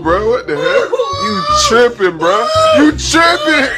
bro. What the heck? You tripping, bro. You tripping.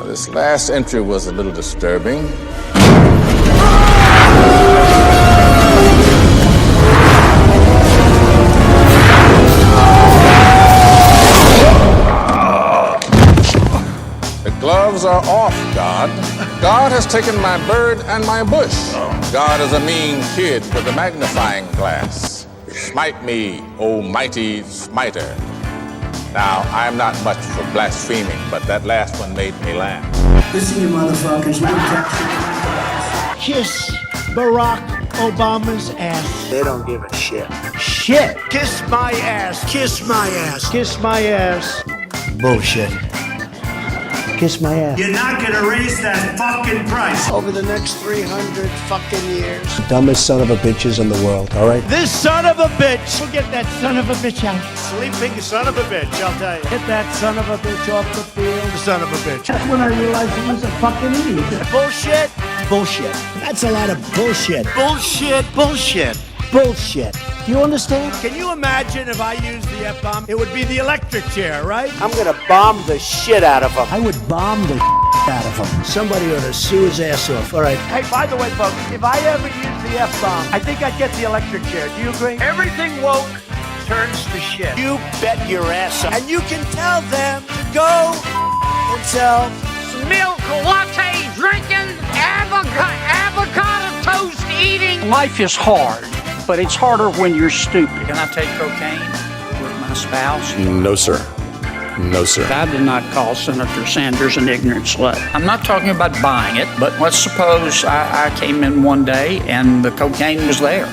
This last entry was a little disturbing. The gloves are off, God. God has taken my bird and my bush. God is a mean kid with a magnifying glass. Smite me, O mighty smiter. Now, I'm not much for blaspheming, but that last one made me laugh. Listen, you motherfuckers, Kiss Barack Obama's ass. they don't give a shit. Shit. Kiss my ass. Kiss my ass. Kiss my ass. Bullshit. Kiss my ass. You're not gonna raise that fucking price. Over the next 300 fucking years. Dumbest son of a bitches in the world, all right? This son of a bitch. We'll get that son of a bitch out. Sleeping son of a bitch, I'll tell you. Get that son of a bitch off the field. Son of a bitch. That's when I realized he was a fucking idiot. Bullshit. Bullshit. That's a lot of bullshit. Bullshit. Bullshit. Bullshit. Do you understand? Can you imagine if I used the F-bomb? It would be the electric chair, right? I'm gonna bomb the shit out of him. I would bomb the out of him. Somebody ought to sue his ass off. All right. Hey, by the way, folks, if I ever use the F-bomb, I think I'd get the electric chair. Do you agree? Everything woke turns to shit. You bet your ass off. And you can tell them to go themselves. Milk latte drinking, avocado toast eating. Life is hard, but it's harder when you're stupid. Can I take cocaine with my spouse? No, sir. No, sir. I did not call Senator Sanders an ignorant slut. I'm not talking about buying it, but let's suppose I came in one day and the cocaine was there.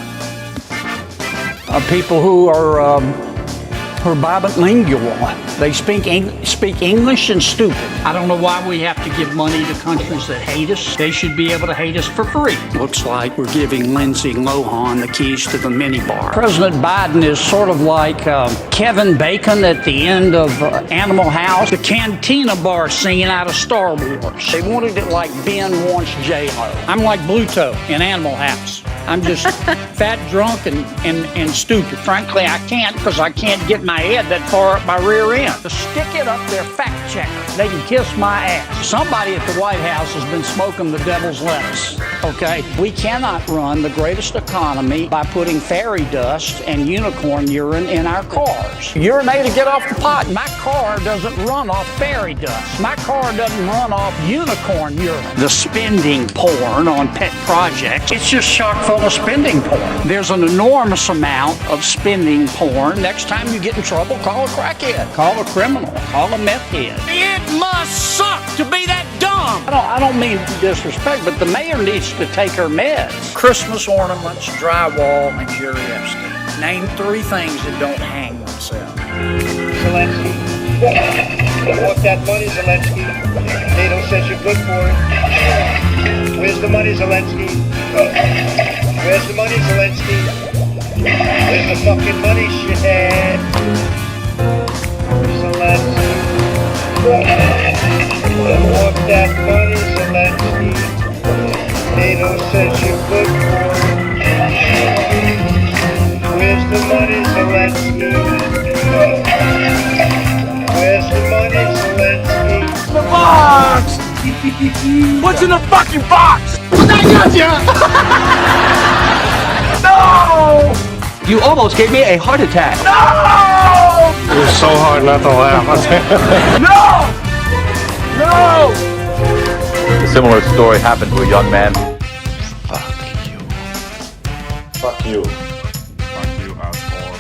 People who are bilingual, they speak English and stupid. I don't know why we have to give money to countries that hate us. They should be able to hate us for free. Looks like we're giving Lindsay Lohan the keys to the minibar. President Biden is sort of like Kevin Bacon at the end of Animal House, the Cantina bar scene out of Star Wars. They wanted it like Ben wants J-Lo. I'm like Bluto in Animal House. I'm just fat, drunk, and stupid. Frankly, I can't because I can't get my head that far up my rear end. To stick it up their fact checker. They can kiss my ass. Somebody at the White House has been smoking the devil's lettuce, okay? We cannot run the greatest economy by putting fairy dust and unicorn urine in our cars. Urinate to get off the pot. My car doesn't run off fairy dust. My car doesn't run off unicorn urine. The spending porn on pet projects, it's just chock full of spending porn. There's an enormous amount of spending porn. Next time you get in trouble, call a crackhead, call a criminal, call a meth head. It must suck to be that dumb. I don't mean disrespect, but the mayor needs to take her meds. Christmas ornaments, drywall, and Jerry Epstein. Name 3 things that don't hang themselves. Zelensky. You want that money, Zelensky? NATO says you're good for it. Where's the money, Zelensky? Where's the money, Zelensky? Where's the fucking money, shithead? Zelensky. You want that money, Zelensky? NATO says you're good for it. Where's the money, Zelensky? Where's the money, Zelensky? The box! What's in the fucking box? I got ya! No! You almost gave me a heart attack. No! It was so hard not to laugh. No! No! A similar story happened to a young man. Fuck you. Fuck you. Fuck you, asshole.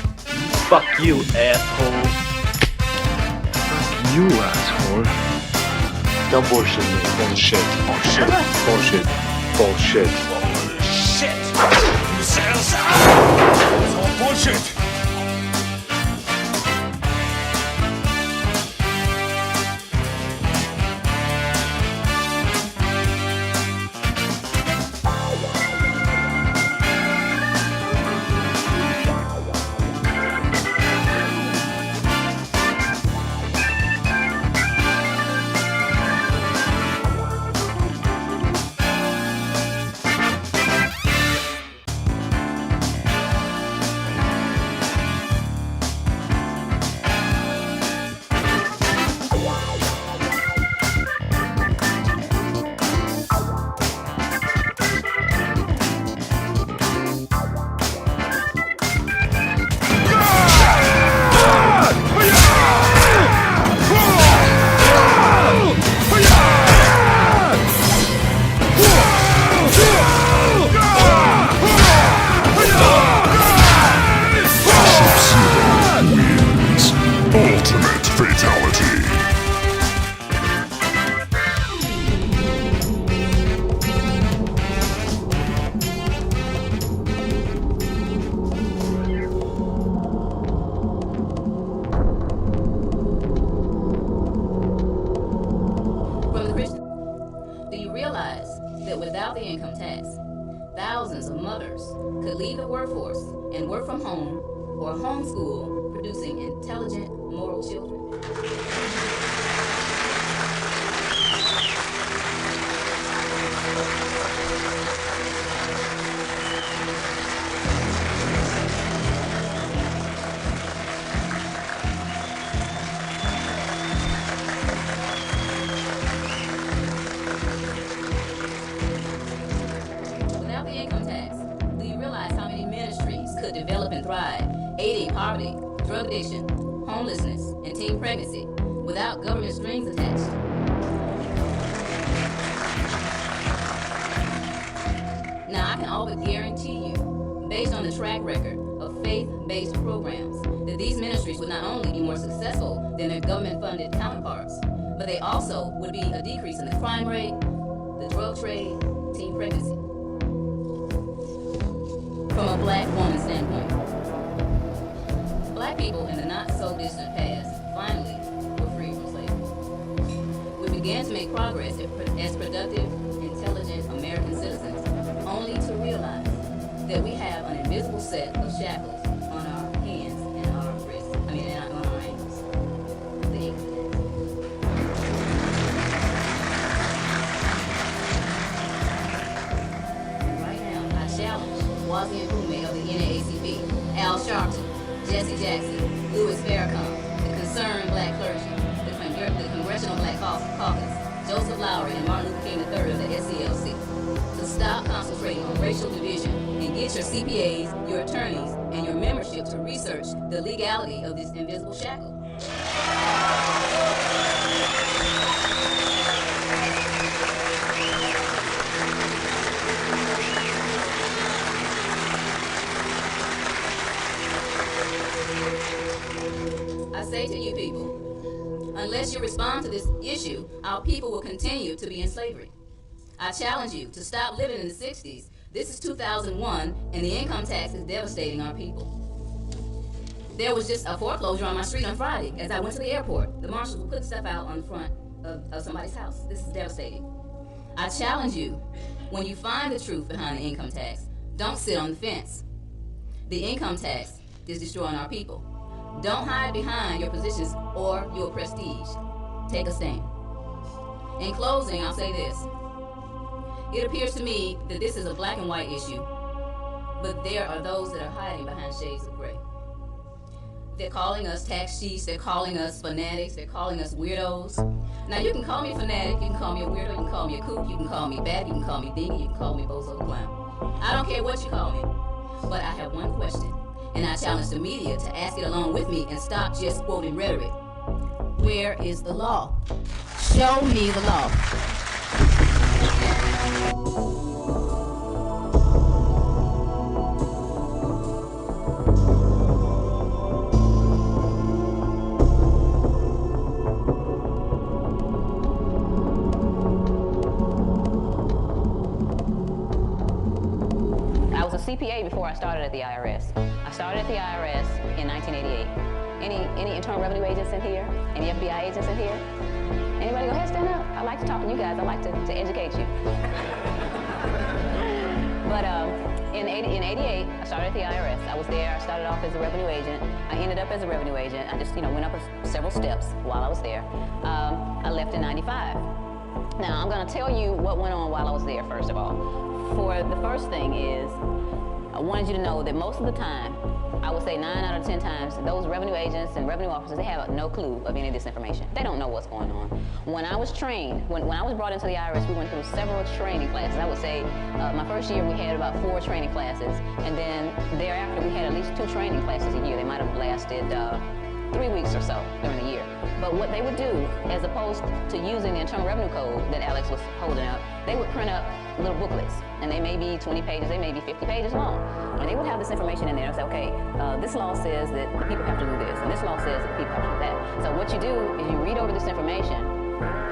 Fuck you, asshole. You asshole. Don't bullshit me. Bullshit. Bullshit. Bullshit. Bullshit. Shit. It's all bullshit. that without the income tax, thousands of mothers could leave the workforce and work from home or homeschool, producing intelligent, moral children? Without the income tax, do you realize how many ministries could develop and thrive, aiding poverty, drug addiction, homelessness, and teen pregnancy without government strings attached? Now, I can all but guarantee you, based on the track record of faith-based programs, that these ministries would not only be more successful than their government-funded counterparts, but they also would be a decrease in the crime rate, the drug trade, teen pregnancy. From a black woman's standpoint, black people in the not-so-distant past finally were free from slavery. We began to make progress as productive, intelligent American citizens, only to realize that we have an invisible set of shackles on our hands and our wrists, on our ankles. The income tax. Right now, I challenge Wazi and Kume of the NAACP, Al Sharpton, Jesse Jackson, Louis Farrakhan, the Concerned Black Clergy, the Congressional Black Caucus, Joseph Lowry, and Martin Luther King III of the SCLC, to stop concentrating on racial division and get your CPAs, your attorneys, and your membership to research the legality of this invisible shackle. I say to you people, unless you respond to this issue, our people will continue to be in slavery. I challenge you to stop living in the 60s. This is 2001, and the income tax is devastating our people. There was just a foreclosure on my street on Friday as I went to the airport. The marshals were putting stuff out on the front of somebody's house. This is devastating. I challenge you, when you find the truth behind the income tax, don't sit on the fence. The income tax is destroying our people. Don't hide behind your positions or your prestige. Take a stand. In closing, I'll say this. It appears to me that this is a black and white issue, but there are those that are hiding behind shades of gray. They're calling us tax cheats, they're calling us fanatics, they're calling us weirdos. Now you can call me a fanatic, you can call me a weirdo, you can call me a kook, you can call me bad, you can call me dingy, you can call me bozo the clown. I don't care what you call me, but I have one question, and I challenge the media to ask it along with me and stop just quoting rhetoric. Where is the law? Show me the law. I was a CPA before I started at the I.R.S. I started at the I.R.S. in 1988. Any Internal Revenue agents in here? Any FBI agents in here? Anybody go ahead, stand up. I like to talk to you guys. I like to educate you. But in 88, I started at the I.R.S. I was there. I started off as a revenue agent. I ended up as a revenue agent. I just, went up several steps while I was there. I left in 95. Now, I'm going to tell you what went on while I was there, first of all. For the first thing is, I wanted you to know that most of the time, I would say 9 out of 10 times, those revenue agents and revenue officers, they have no clue of any of this information. They don't know what's going on. When I was trained, when I was brought into the I.R.S., we went through several training classes. I would say my first year we had about 4 training classes, and then thereafter we had at least 2 training classes a year. They might have lasted 3 weeks or so during the year. But what they would do, as opposed to using the Internal Revenue Code that Alex was holding up, they would print up little booklets, and they may be 20 pages, they may be 50 pages long. And they would have this information in there and say, okay, this law says that the people have to do this, and this law says that the people have to do that. So what you do is you read over this information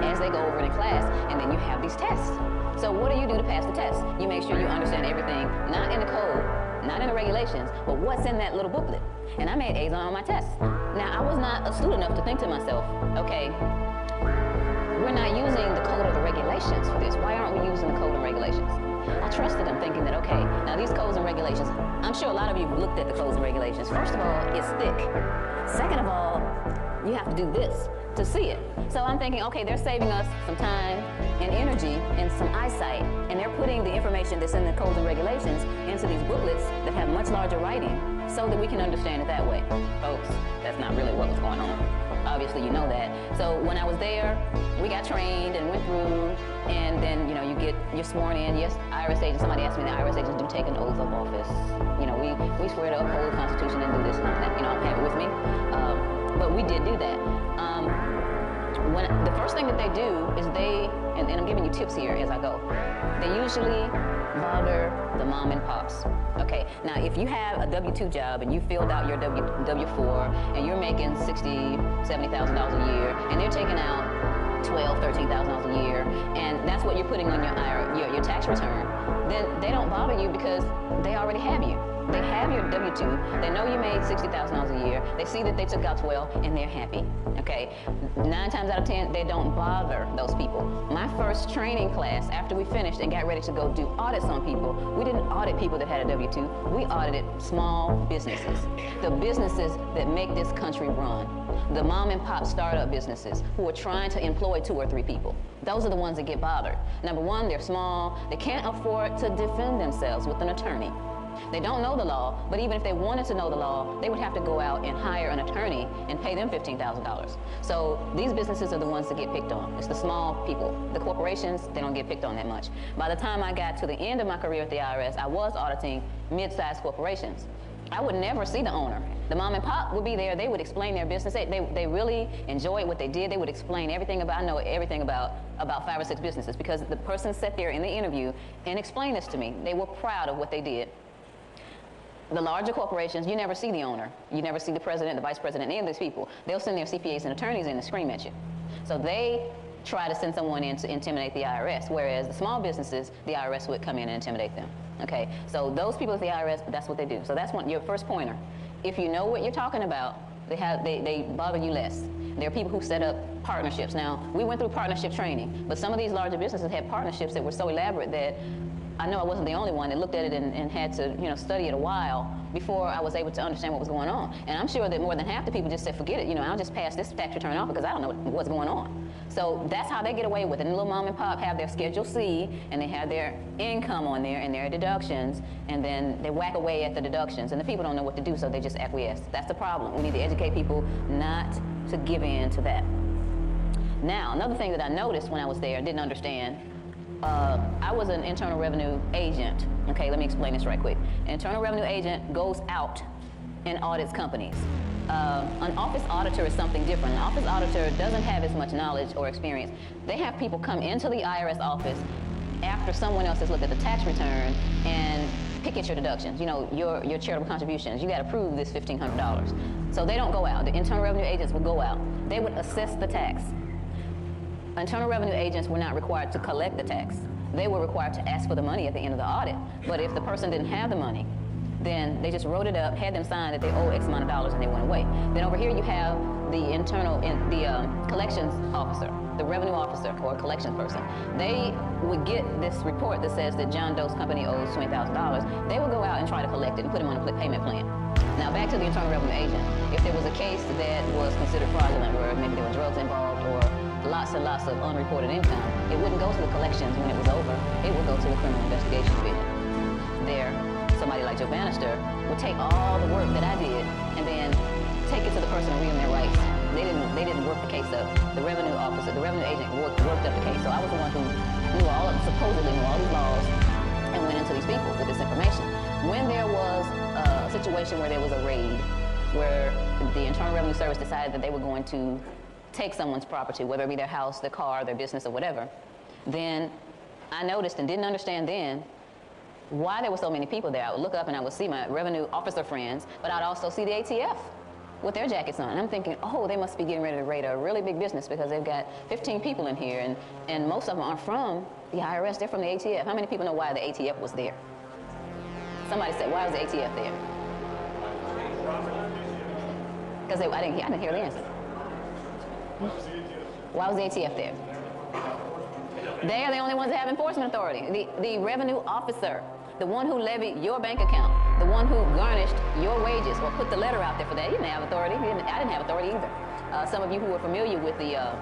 as they go over it in class, and then you have these tests. So what do you do to pass the test? You make sure you understand everything, not in the code, not in the regulations, but what's in that little booklet. And I made A's on my tests. Now, I was not astute enough to think to myself, okay, we're not using the code or the regulations for this. Why aren't we using the code and regulations? Okay, now these codes and regulations, I'm sure a lot of you have looked at the codes and regulations. First of all, it's thick. Second of all, you have to do this to see it. So I'm thinking, okay, they're saving us some time and energy and some eyesight, and they're putting the information that's in the codes and regulations into these booklets that have much larger writing so that we can understand it that way. Folks, that's not really what was going on. Obviously, you know that. So when I was there, we got trained and went through, and then, you know, you're sworn in. Yes, I.R.S. agents, somebody asked me, the I.R.S. agents do take an oath of office. You know, we swear to uphold the Constitution and do this and that. You know, I don't have it with me. But we did do that. The first thing that they do is and I'm giving you tips here as I go, they usually bother the mom and pops. Okay, now if you have a W-2 job and you filled out your W-4 and you're making $60,000, $70,000 a year, and they're taking out $12,000, $13,000 a year, and that's what you're putting on your tax return, then they don't bother you because they already have you. They have your W-2, they know you made $60,000 a year, they see that they took out 12, and they're happy, okay? 9 times out of 10, they don't bother those people. My first training class, after we finished and got ready to go do audits on people, we didn't audit people that had a W-2, we audited small businesses, the businesses that make this country run. The mom and pop startup businesses who are trying to employ 2 or 3 people. Those are the ones that get bothered. Number one, they're small, they can't afford to defend themselves with an attorney. They don't know the law, but even if they wanted to know the law, they would have to go out and hire an attorney and pay them $15,000. So these businesses are the ones that get picked on. It's the small people. The corporations, they don't get picked on that much. By the time I got to the end of my career at the I.R.S., I was auditing mid-sized corporations. I would never see the owner. The mom and pop would be there. They would explain their business. They really enjoyed what they did. They would explain everything about, I know everything about 5 or 6 businesses because the person sat there in the interview and explained this to me. They were proud of what they did. The larger corporations, you never see the owner. You never see the president, the vice president, any of these people. They'll send their CPAs and attorneys in and scream at you. So they try to send someone in to intimidate the I.R.S., whereas the small businesses, the I.R.S. would come in and intimidate them. Okay, so those people at the I.R.S., that's what they do. So that's your first pointer. If you know what you're talking about, they bother you less. There are people who set up partnerships. Now, we went through partnership training, but some of these larger businesses had partnerships that were so elaborate that I know I wasn't the only one that looked at it and had to, study it a while before I was able to understand what was going on. And I'm sure that more than half the people just said, forget it, I'll just pass this tax return off because I don't know what's going on. So that's how they get away with it. And little mom and pop have their Schedule C, and they have their income on there and their deductions, and then they whack away at the deductions. And the people don't know what to do, so they just acquiesce. That's the problem. We need to educate people not to give in to that. Now, another thing that I noticed when I was there, didn't understand, I was an internal revenue agent. Okay, let me explain this right quick. An internal revenue agent goes out and audits companies. An office auditor is something different. An office auditor doesn't have as much knowledge or experience. They have people come into the I.R.S. office after someone else has looked at the tax return and pick at your deductions, your charitable contributions. You got to prove this $1,500. So they don't go out. The internal revenue agents would go out. They would assess the tax. Internal revenue agents were not required to collect the tax. They were required to ask for the money at the end of the audit. But if the person didn't have the money, then they just wrote it up, had them sign that they owe X amount of dollars, and they went away. Then over here you have the collections officer, the revenue officer or collection person. They would get this report that says that John Doe's company owes $20,000. They would go out and try to collect it and put him on a payment plan. Now back to the internal revenue agent. If there was a case that was considered fraudulent, where maybe there were drugs involved or lots and lots of unreported income, it wouldn't go to the collections when it was over. It would go to the criminal investigation division. There, somebody like Joe Bannister would take all the work that I did and then take it to the person and read them their rights. They didn't work the case up. The revenue officer, the revenue agent worked up the case. So I was the one who supposedly knew all these laws and went into these people with this information. When there was a situation where there was a raid, where the Internal Revenue Service decided that they were going to take someone's property, whether it be their house, their car, their business, or whatever, then I noticed and didn't understand then why there were so many people there. I would look up and I would see my revenue officer friends, but I'd also see the ATF with their jackets on. And I'm thinking, oh, they must be getting ready to raid a really big business because they've got 15 people in here, and most of them aren't from the I.R.S., they're from the ATF. How many people know why the ATF was there? Somebody said, why was the ATF there? Because I didn't hear the answer. Why was the ATF there? They are the only ones that have enforcement authority. The revenue officer. The one who levied your bank account, the one who garnished your wages or put the letter out there for that, he didn't have authority. I didn't have authority either. Some of you who are familiar with the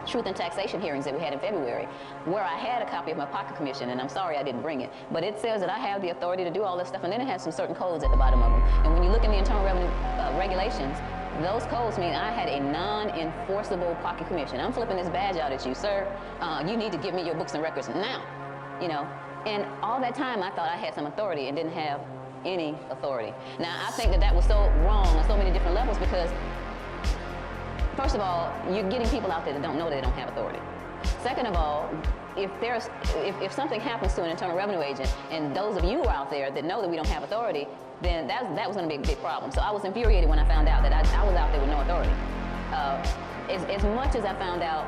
Truth and Taxation hearings that we had in February, where I had a copy of my pocket commission, and I'm sorry I didn't bring it, but it says that I have the authority to do all this stuff, and then it has some certain codes at the bottom of them. And when you look in the Internal Revenue regulations, those codes mean I had a non-enforceable pocket commission. I'm flipping this badge out at you, sir. You need to give me your books and records now, you know. And all that time I thought I had some authority and didn't have any authority. Now I think that was so wrong on so many different levels because first of all, you're getting people out there that don't know they don't have authority. Second of all, if something happens to an Internal Revenue agent, and those of you out there that know that we don't have authority, then that was going to be a big problem. So I was infuriated when I found out that I was out there with no authority. As much as I found out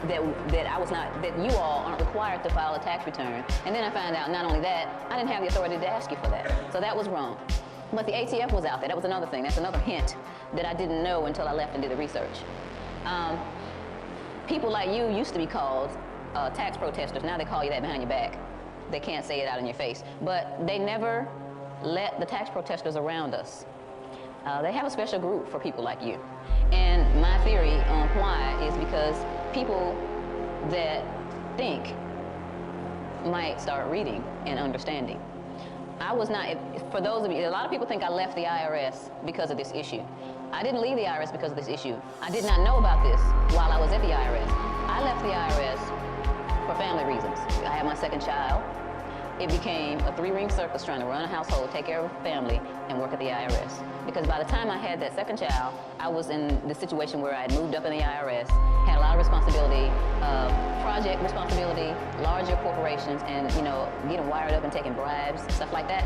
that you all aren't required to file a tax return, and then I found out not only that, I didn't have the authority to ask you for that. So that was wrong. But the ATF was out there. That was another thing. That's another hint that I didn't know until I left and did the research. People like you used to be called tax protesters. Now they call you that behind your back. They can't say it out in your face. But they never let the tax protesters around us. They have a special group for people like you. And my theory on why is because people that think might start reading and understanding. I was not, for those of you, a lot of people think I left the I.R.S. because of this issue. I didn't leave the I.R.S. because of this issue. I did not know about this while I was at the I.R.S. I left the I.R.S. for family reasons. I had my second child. It became a three-ring circus trying to run a household, take care of a family, and work at the I.R.S. Because by the time I had that second child, I was in the situation where I had moved up in the I.R.S., had a lot of responsibility, project responsibility, larger corporations, and, you know, getting wired up and taking bribes, stuff like that.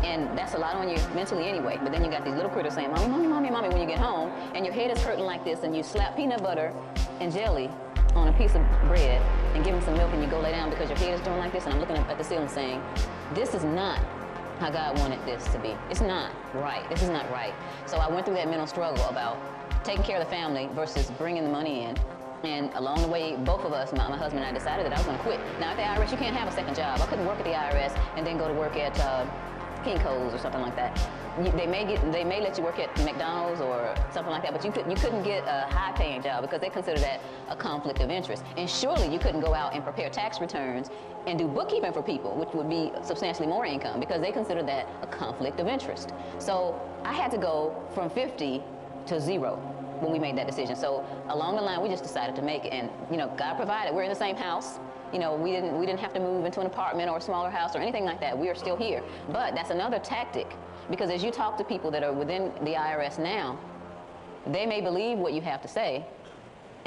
And that's a lot on you mentally anyway. But then you got these little critters saying, mommy, mommy, mommy, mommy, when you get home, and your head is hurting like this, and you slap peanut butter and jelly on a piece of bread and give them some milk and you go lay down because your head is doing like this, and I'm looking up at the ceiling saying, this is not how God wanted this to be. It's not right. This is not right. So I went through that mental struggle about taking care of the family versus bringing the money in. And along the way, both of us, my husband and I, decided that I was going to quit. Now at the I.R.S., you can't have a second job. I couldn't work at the I.R.S. and then go to work at Kinko's or something like that. They may let you work at McDonald's or something like that, but you couldn't get a high-paying job because they consider that a conflict of interest. And surely you couldn't go out and prepare tax returns and do bookkeeping for people, which would be substantially more income, because they consider that a conflict of interest. So I had to go from 50 to 0 when we made that decision. So along the line, we just decided to make it, and you know, God provided. We're in the same house. You know, we didn't have to move into an apartment or a smaller house or anything like that. We are still here. But that's another tactic, because as you talk to people that are within the I.R.S. now, they may believe what you have to say,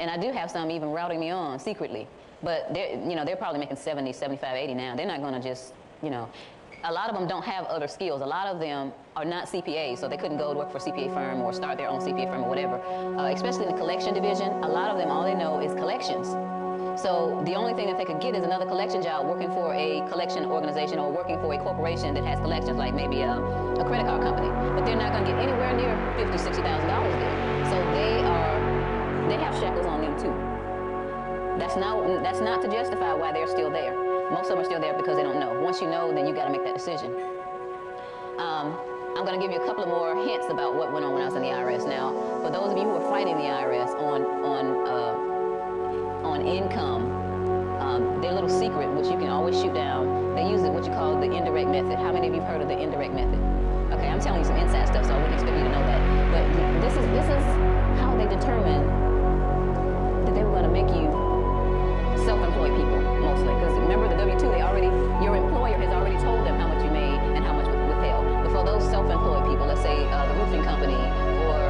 and I do have some even routing me on secretly. But they're probably making 70, 75, 80 now. They're not going to just, you know. A lot of them don't have other skills. A lot of them are not CPAs, so they couldn't go to work for a CPA firm or start their own CPA firm or whatever. Especially in the collection division, a lot of them, all they know is collections. So the only thing that they could get is another collection job working for a collection organization or working for a corporation that has collections, like maybe a credit card company. But they're not going to get anywhere near $50,000, $60,000 there. So they have shackles on them too. That's not to justify why they're still there. Most of them are still there because they don't know. Once you know, then you got to make that decision. I'm going to give you a couple of more hints about what went on when I was in the I.R.S. Now, for those of you who are fighting the I.R.S. on income, their little secret, which you can always shoot down, they use what you call the indirect method. How many of you have heard of the indirect method? Okay, I'm telling you some inside stuff, so I wouldn't expect you to know that. But this is how they determined that they were going to make you self-employed people, mostly. Because remember, the W-2, your employer has already told them how much you made and how much was withheld. But for those self-employed people, let's say the roofing company or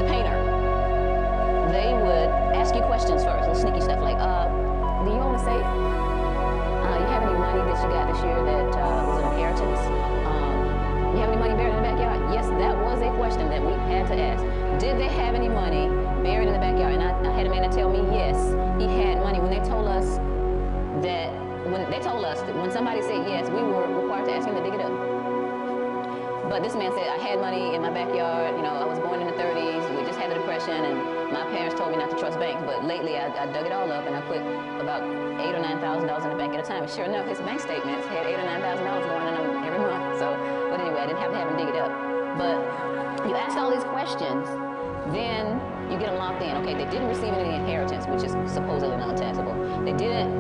the painter, they would ask you questions first, little sneaky stuff like, do you own a safe? You have any money that you got this year that was an inheritance? You have any money buried in the backyard? Yes, that was a question that we had to ask. Did they have any money buried in the backyard? And I had a man to tell me yes, he had money. When somebody said yes, we were required to ask him to dig it up. But this man said, I had money in my backyard, I was born in the 30s, we just had the Depression, and my parents told me not to trust banks, but lately I dug it all up and I put about $8,000 or $9,000 in the bank at a time. And sure enough, his bank statements had $8,000 or $9,000 going in them every month. So, but anyway, I didn't have to have him dig it up. But you ask all these questions, then you get them locked in. Okay, they didn't receive any inheritance, which is supposedly non-taxable. They didn't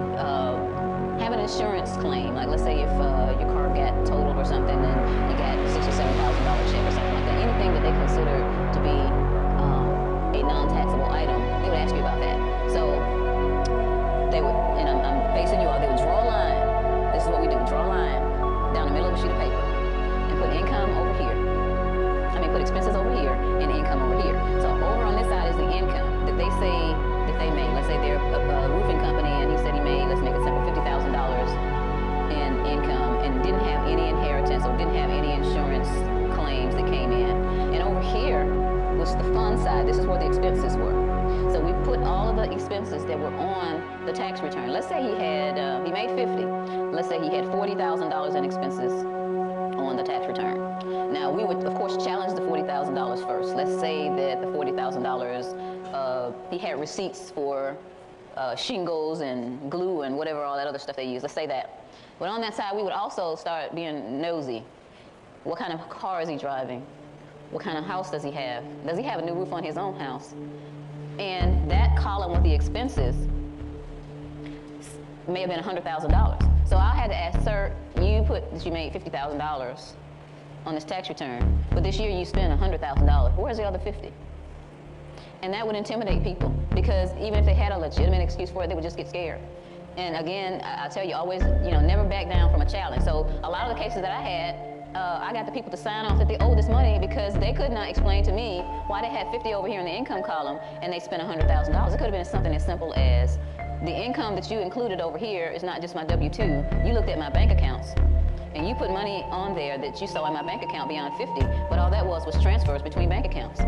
have an insurance claim. Like, let's say if your car got totaled or something, and you got $6,000 or $7,000 check or something like that. Anything that they consider to be a non-taxable item, they would ask you about that. So they would, and I'm facing you all, they would draw a line. This is what we do, draw a line down the middle of a sheet of paper and put income over here. Put expenses over here and income over here. So over on this side is the income that they say that they made. Let's say they're a roofing company and he said he made, let's make it simple, $50,000 in income and didn't have any inheritance or didn't have any insurance claims that came in. And over here was the fund side. This is where the expenses were. So we put all of the expenses that were on the tax return. Let's say he had, he made 50. Let's say he had $40,000 in expenses on the tax return. Now, we would, of course, challenge the $40,000 first. Let's say that the $40,000, he had receipts for shingles and glue and whatever, all that other stuff they use. Let's say that. But on that side, we would also start being nosy. What kind of car is he driving? What kind of house does he have? Does he have a new roof on his own house? And that column with the expenses may have been $100,000. So I had to ask, sir, you put that you made $50,000 on this tax return, but this year you spent $100,000. Where's the other 50? And that would intimidate people, because even if they had a legitimate excuse for it, they would just get scared. And again, I tell you, always, never back down from a challenge. So a lot of the cases that I had, I got the people to sign off that they owed this money because they could not explain to me why they had 50 over here in the income column and they spent $100,000. It could have been something as simple as the income that you included over here is not just my W-2. You looked at my bank accounts and you put money on there that you saw in my bank account beyond 50, but all that was transfers between bank accounts.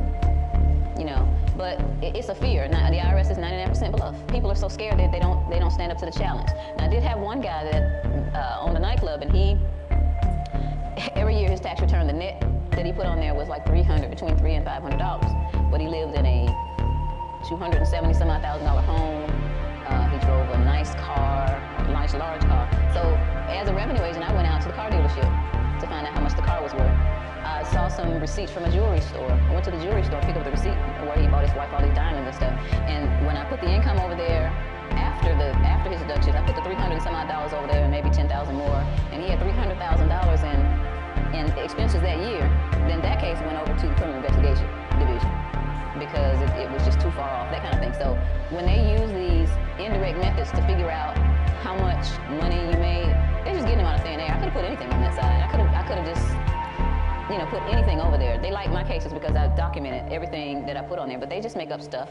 But it's a fear. Now, the I.R.S. is 99% bluff. People are so scared that they don't stand up to the challenge. Now, I did have one guy that owned a nightclub, and he every year his tax return, the net that he put on there was like between $300 and $500. But he lived in a $270,000 home. He drove a nice car, a nice large car. So as a revenue agent, I went out to the car dealership to find out how much the car was worth. I saw some receipts from a jewelry store. I went to the jewelry store, picked up the receipt where he bought his wife all these diamonds and stuff. And when I put the income over there after his deductions, I put the $300 and some odd over there and maybe 10,000 more. And he had $300,000 in expenses that year. Then that case went over to the criminal investigation division because it was just too far off, that kind of thing. So when they use these indirect methods to figure out how much money you made, they're just getting them out of thin air. I could have put anything on that side. I could have just put anything over there. They like my cases because I documented everything that I put on there, but they just make up stuff.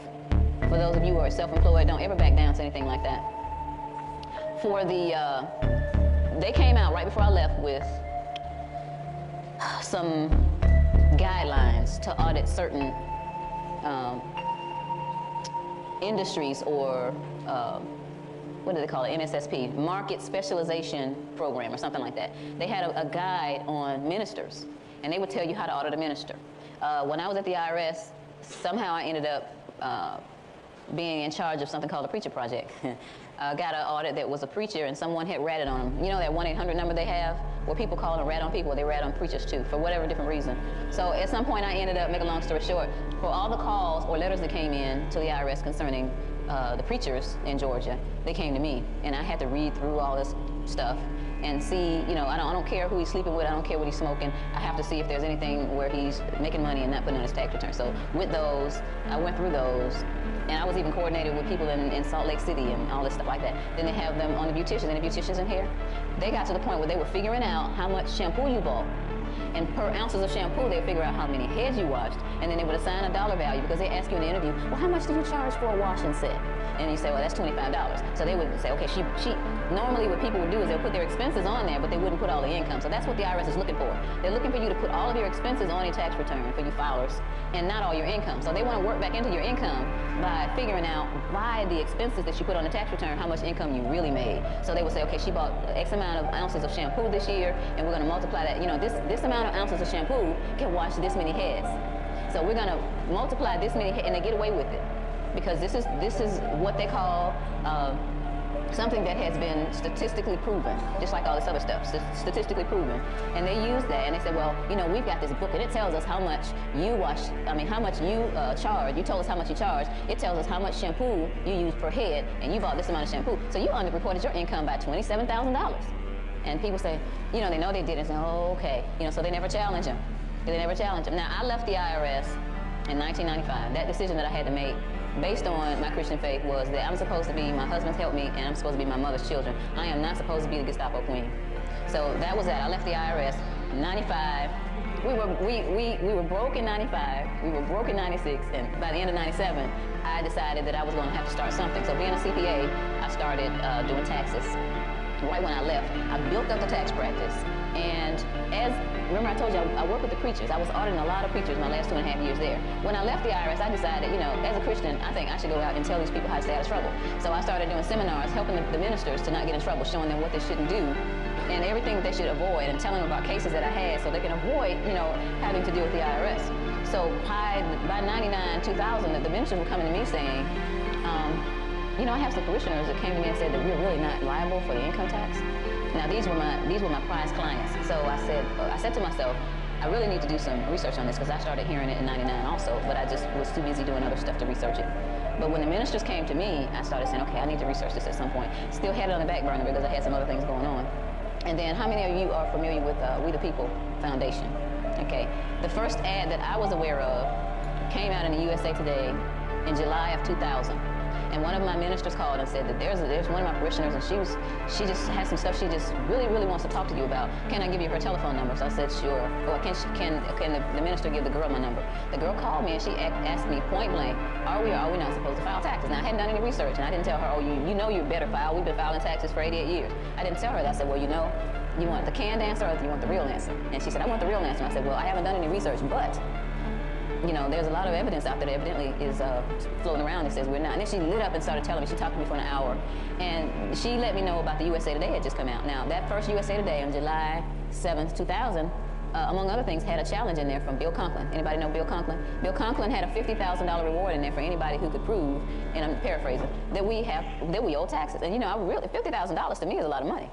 For those of you who are self-employed, don't ever back down to anything like that. They came out right before I left with some guidelines to audit certain industries or what do they call it? MSSP, Market Specialization Program or something like that. They had a guide on ministers, and they would tell you how to audit a minister. When I was at the I.R.S., somehow I ended up being in charge of something called the Preacher Project. Got an audit that was a preacher and someone had ratted on him. You know that 1-800 number they have where people call and rat on people? They rat on preachers too, for whatever different reason. So at some point I ended up, make a long story short, for all the calls or letters that came in to the I.R.S. concerning the preachers in Georgia, they came to me, and I had to read through all this stuff and see, I don't care who he's sleeping with, I don't care what he's smoking. I have to see if there's anything where he's making money and not putting on his tax return. So with those, I went through those, and I was even coordinated with people in Salt Lake City and all this stuff like that. Then they have them on the beauticians, and the beauticians in here, they got to the point where they were figuring out how much shampoo you bought. And per ounces of shampoo, they'd figure out how many heads you washed, and then they would assign a dollar value because they ask you in the interview, well, how much do you charge for a washing set? And you say, well, that's $25. So they would say, okay, normally what people would do is they'll put their expenses on there, but they wouldn't put all the income. So that's what the IRS is looking for. They're looking for you to put all of your expenses on your tax return for you filers, and not all your income. So they want to work back into your income by figuring out by the expenses that you put on the tax return how much income you really made. So they would say, okay, she bought X amount of ounces of shampoo this year, and we're going to multiply that. You know, this amount of ounces of shampoo can wash this many heads. So we're going to multiply this many heads, and they get away with it because this is what they call something that has been statistically proven, just like all this other stuff, statistically proven. And they use that, and they said, well, you know, we've got this book, and it tells us how much you how much you charge. You told us how much you charge. It tells us how much shampoo you use per head, and you bought this amount of shampoo. So you underreported your income by $27,000. And people say, you know they did it, and say, oh, okay. You know, so they never challenge them. They never challenge them. Now, I left the IRS in 1995. That decision that I had to make based on my Christian faith was that I'm supposed to be my husband's helpmate and I'm supposed to be my mother's children. I am not supposed to be the Gestapo queen. So that was that. I left the IRS in 95. We were broke in 95. We were broke in 96. And by the end of 97, I decided that I was going to have to start something. So being a CPA, I started doing taxes. Right when I left, I built up the tax practice. And remember I told you I worked with the preachers. I was auditing a lot of preachers my last 2.5 years there. When I left the IRS, I decided, you know, as a Christian, I think I should go out and tell these people how to stay out of trouble. So I started doing seminars, helping the ministers to not get in trouble, showing them what they shouldn't do and everything that they should avoid, and telling them about cases that I had so they can avoid, you know, having to deal with the IRS. So by 99, 2000, the ministers were coming to me saying, you know, I have some parishioners that came to me and said that we're really not liable for the income tax. Now these were my prized clients. So I said to myself, I really need to do some research on this because I started hearing it in 99 also, but I just was too busy doing other stuff to research it. But when the ministers came to me, I started saying, okay, I need to research this at some point. Still had it on the back burner because I had some other things going on. And then how many of you are familiar with We the People Foundation? Okay, the first ad that I was aware of came out in the USA Today in July of 2000. And one of my ministers called and said that there's one of my parishioners, and she just has some stuff she just really wants to talk to you about. Can I give you her telephone number? So I said sure. Or can the minister give the girl my number? The girl called me and she asked me point blank, are we or are we not supposed to file taxes? Now I hadn't done any research, and I didn't tell her, oh, you know you better file. We've been filing taxes for 88 years. I didn't tell her that. I said, well, you know, you want the canned answer or do you want the real answer? And she said, I want the real answer. And I said, well, I haven't done any research, but you know, there's a lot of evidence out there that evidently is floating around that says we're not. And then she lit up and started telling me. She talked to me for an hour. And she let me know about the USA Today had just come out. Now, that first USA Today on July 7th, 2000, among other things, had a challenge in there from Bill Conklin. Anybody know Bill Conklin? Bill Conklin had a $50,000 reward in there for anybody who could prove, and I'm paraphrasing, that we owe taxes. And you know, $50,000 to me is a lot of money.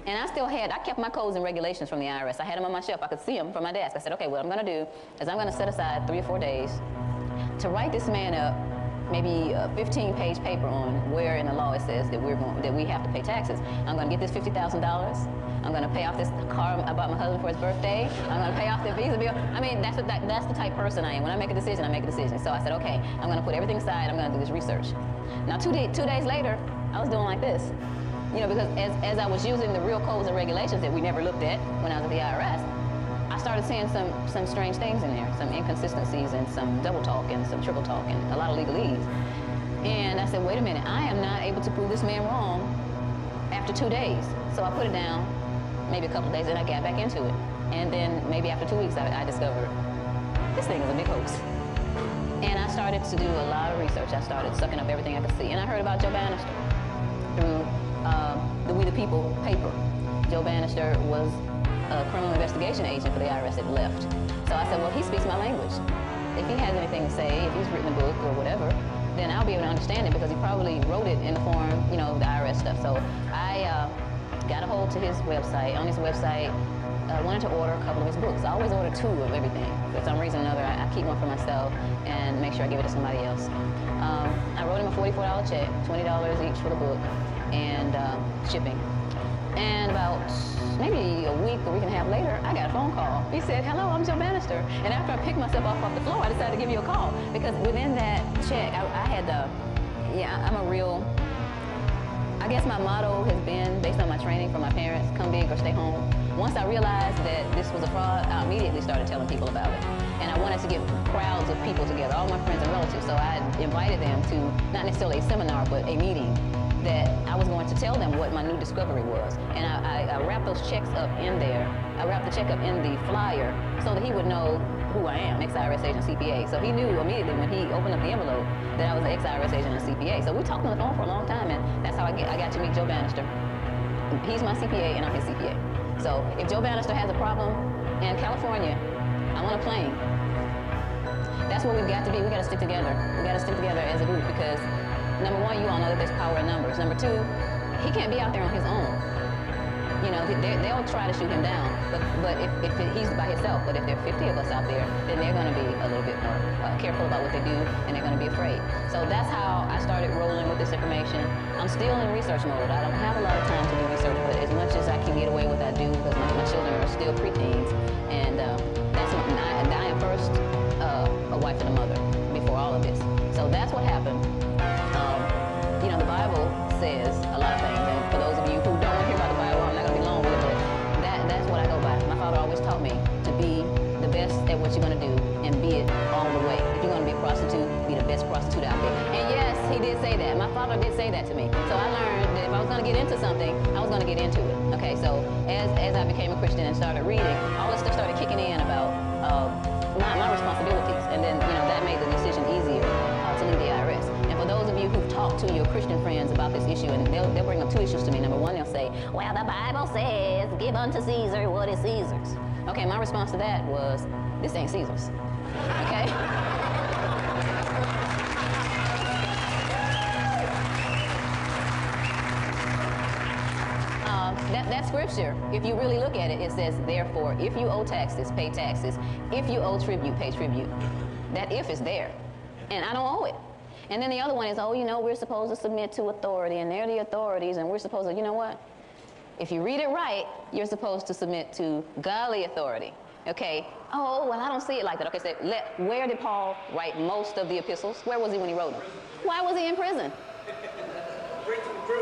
And I kept my codes and regulations from the IRS. I had them on my shelf. I could see them from my desk. I said, okay, what I'm going to do is I'm going to set aside 3 or 4 days to write this man up maybe a 15-page paper on where in the law it says that we have to pay taxes. I'm going to get this $50,000. I'm going to pay off this car I bought my husband for his birthday. I'm going to pay off the visa bill. I mean, that's the type of person I am. When I make a decision, I make a decision. So I said, okay, I'm going to put everything aside. I'm going to do this research. Now, 2 days later, I was doing like this. You know, because as I was using the real codes and regulations that we never looked at when I was at the IRS, I started seeing some strange things in there, some inconsistencies and some double talk and some triple talk and a lot of legalese. And I said, wait a minute, I am not able to prove this man wrong after 2 days. So I put it down, maybe a couple of days, and I got back into it. And then maybe after 2 weeks, I discovered this thing is a big hoax. And I started to do a lot of research. I started sucking up everything I could see. And I heard about Joe Bannister through the We the People paper. Joe Bannister was a criminal investigation agent for the IRS that left. So I said, well, he speaks my language. If he has anything to say, if he's written a book or whatever, then I'll be able to understand it because he probably wrote it in the form, you know, the IRS stuff. So I got a hold to his website. On his website, I wanted to order a couple of his books. I always order 2 of everything. For some reason or another, I keep one for myself and make sure I give it to somebody else. I wrote him a $44 check, $20 each for the book, and shipping. And about maybe a week and a half later, I got a phone call. He said, hello, I'm Joe Bannister. And after I picked myself off the floor, I decided to give you a call. Because within that check, I'm a real, I guess my motto has been, based on my training from my parents, come big or stay home. Once I realized that this was a fraud, I immediately started telling people about it. And I wanted to get crowds of people together, all my friends and relatives. So I invited them to, not necessarily a seminar, but a meeting. that I was going to tell them what my new discovery was. And I wrapped those checks up in there. I wrapped the check up in the flyer so that he would know who I am, ex-I.R.S. agent CPA. So he knew immediately when he opened up the envelope that I was an ex-I.R.S. agent and CPA. So we talked on the phone for a long time, and that's how I got to meet Joe Bannister. He's my CPA and I'm his CPA. So if Joe Bannister has a problem in California, I'm on a plane. That's where we've got to be. We've got to stick together. We've got to stick together as a group because, number one, you all know that there's power in numbers. Number two, he can't be out there on his own. You know, they'll try to shoot him down, but if he's by himself, but if there are 50 of us out there, then they're going to be a little bit more careful about what they do, and they're going to be afraid. So that's how I started rolling with this information. I'm still in research mode. I don't have a lot of time to do research, but as much as I can get away with, I do, because my children are still preteens, and that's I am first a wife and a mother before all of this. So that's what happened. You know, the Bible says a lot of things, and for those of you who don't want to hear about the Bible, I'm not going to be long with it, but that's what I go by. My father always taught me to be the best at what you're going to do and be it all the way. If you're going to be a prostitute, be the best prostitute out there. And yes, he did say that. My father did say that to me. So I learned that if I was going to get into something, I was going to get into it. Okay, so as I became a Christian and started reading, all this stuff started kicking in about my responsibilities, and then, you know, that made the decision easier to leave the I.R.S. And for those of you who've talked to your Christian friends about this issue, and they'll bring up two issues to me. Number one, they'll say, well, the Bible says, give unto Caesar what is Caesar's. Okay, my response to that was, this ain't Caesar's. Okay? That scripture, if you really look at it, it says, therefore, if you owe taxes, pay taxes. If you owe tribute, pay tribute. That if is there, and I don't owe it. And then the other one is, oh, you know, we're supposed to submit to authority, and they're the authorities, and we're supposed to, you know what? If you read it right, you're supposed to submit to godly authority. Okay, oh, well, I don't see it like that. Okay, so where did Paul write most of the epistles? Where was he when he wrote them? Why was he in prison?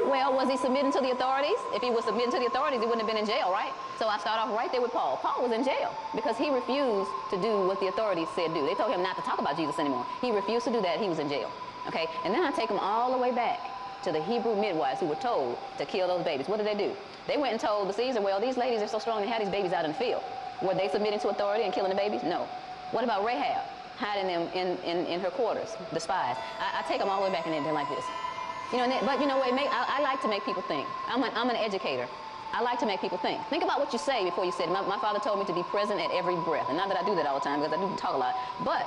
Well, was he submitting to the authorities? If he was submitting to the authorities, he wouldn't have been in jail, right? So I start off right there with Paul. Paul was in jail because he refused to do what the authorities said do. They told him not to talk about Jesus anymore. He refused to do that. He was in jail. Okay, and then I take him all the way back to the Hebrew midwives who were told to kill those babies. What did they do? They went and told the Caesar, well, these ladies are so strong, they had these babies out in the field. Were they submitting to authority and killing the babies? No. What about Rahab, hiding them in her quarters, the spies? I take them all the way back in there like this. You know, but you know what? I like to make people think. I'm an educator. I like to make people think. Think about what you say before you say it. My father told me to be present at every breath. And not that I do that all the time, because I do talk a lot. But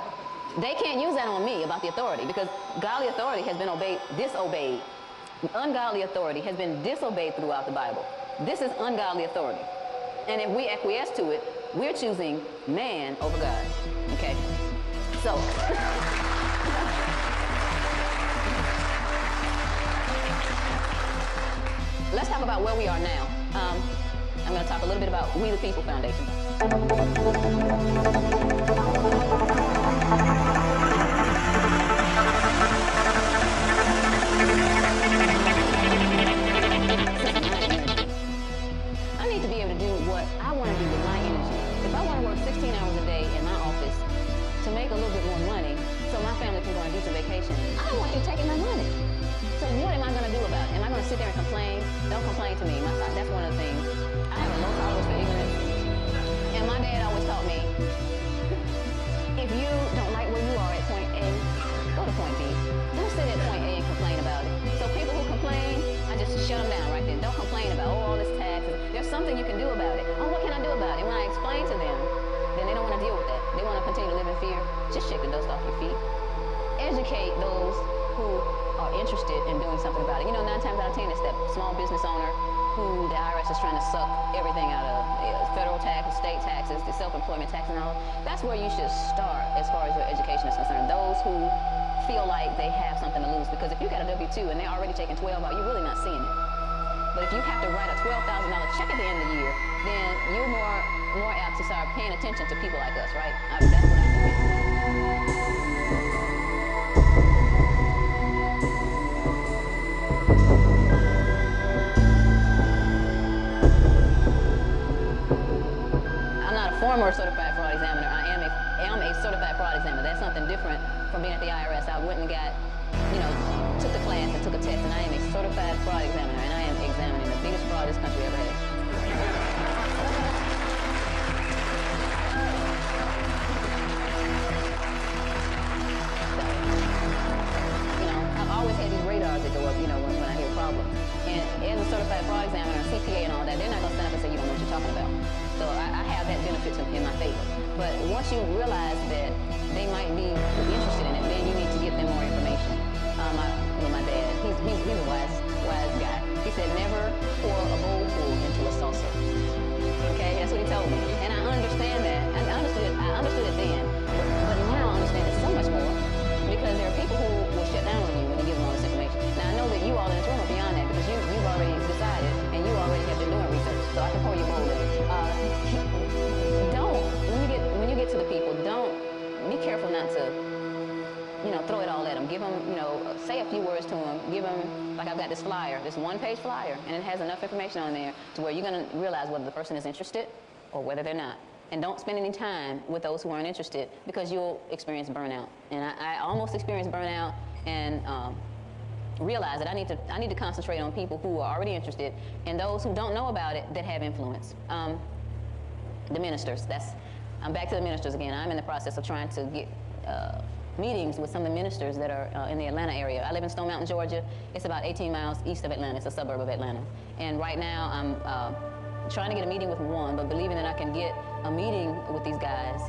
they can't use that on me about the authority, because godly authority has been disobeyed. Ungodly authority has been disobeyed throughout the Bible. This is ungodly authority. And if we acquiesce to it, we're choosing man over God. Okay? So... let's talk about where we are now. I'm going to talk a little bit about We the People Foundation. I need to be able to do what I want to do with my energy. If I want to work 16 hours a day in my office to make a little bit more money so my family can go on a decent vacation, I don't want you taking my money. So what am I going to do about it? Am I going to sit there and complain? Don't complain to me. That's one of the things. I have a low tolerance for ignorance. And my dad always taught me, if you don't like where you are at point A, go to point B. Don't sit at point A and complain about it. So people who complain, I just shut them down right then. Don't complain about, oh, all this taxes. There's something you can do about it. Oh, what can I do about it? And when I explain to them, then they don't want to deal with that. They want to continue to live in fear. Just shake the dust off your feet. Educate those who are interested in doing something about it. You know, 9 times out of 10, it's that small business owner who the I.R.S. is trying to suck everything out of. Federal taxes, state taxes, the self-employment tax and all. That's where you should start as far as your education is concerned. Those who feel like they have something to lose. Because if you got a W-2 and they're already taking 12 out, you're really not seeing it. But if you have to write a $12,000 check at the end of the year, then you're more apt to start paying attention to people like us, right? That's what I'm doing. Former certified fraud examiner. I am a certified fraud examiner. That's something different from being at the I.R.S. I went and got, you know, took the class and took a test, and I am a certified fraud examiner, and I am examining the biggest fraud this country ever had. I've always had these radars that go up, when I hear a problem. And as a certified fraud examiner, CPA and all that, they're not going to stand up and say you don't know what you're talking about. So I have that benefit in my favor. But once you realize that they might be interested in it, then you need to give them more information. My dad, he's a wise guy. He said, never pour a bowl full into a saucer. Okay, that's what he told me. And I understand that. I understood it then. But now I understand it so much more. Because there are people who will shut down on you when you give them all this information. Now I know that you all in this room are beyond that because you've already decided and you already have been doing research. So I can pour you bowl in. When you get to the people, don't be careful not to, throw it all at them. Give them, say a few words to them. Give them, like I've got this flyer, this one-page flyer, and it has enough information on there to where you're going to realize whether the person is interested or whether they're not. And don't spend any time with those who aren't interested because you'll experience burnout. And I almost experienced burnout and realized that I need to concentrate on people who are already interested and those who don't know about it that have influence. The ministers, I'm back to the ministers again. I'm in the process of trying to get meetings with some of the ministers that are in the Atlanta area. I live in Stone Mountain, Georgia. It's about 18 miles east of Atlanta. It's a suburb of Atlanta. And right now I'm trying to get a meeting with one, but believing that I can get a meeting with these guys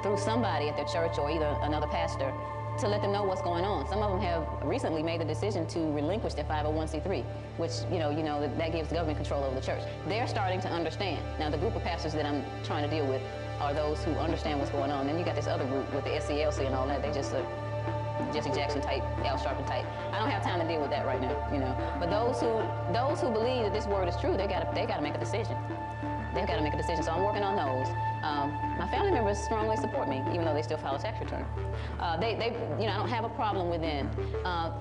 through somebody at their church or either another pastor to let them know what's going on. Some of them have recently made the decision to relinquish their 501c3, which, that gives government control over the church. They're starting to understand. Now, the group of pastors that I'm trying to deal with are those who understand what's going on. Then you got this other group with the SCLC and all that. They just Jesse Jackson type, Al Sharpton type. I don't have time to deal with that right now, But those who believe that this word is true, they gotta make a decision. They've got to make a decision. So I'm working on those. My family members strongly support me, even though they still file a tax return. I don't have a problem within.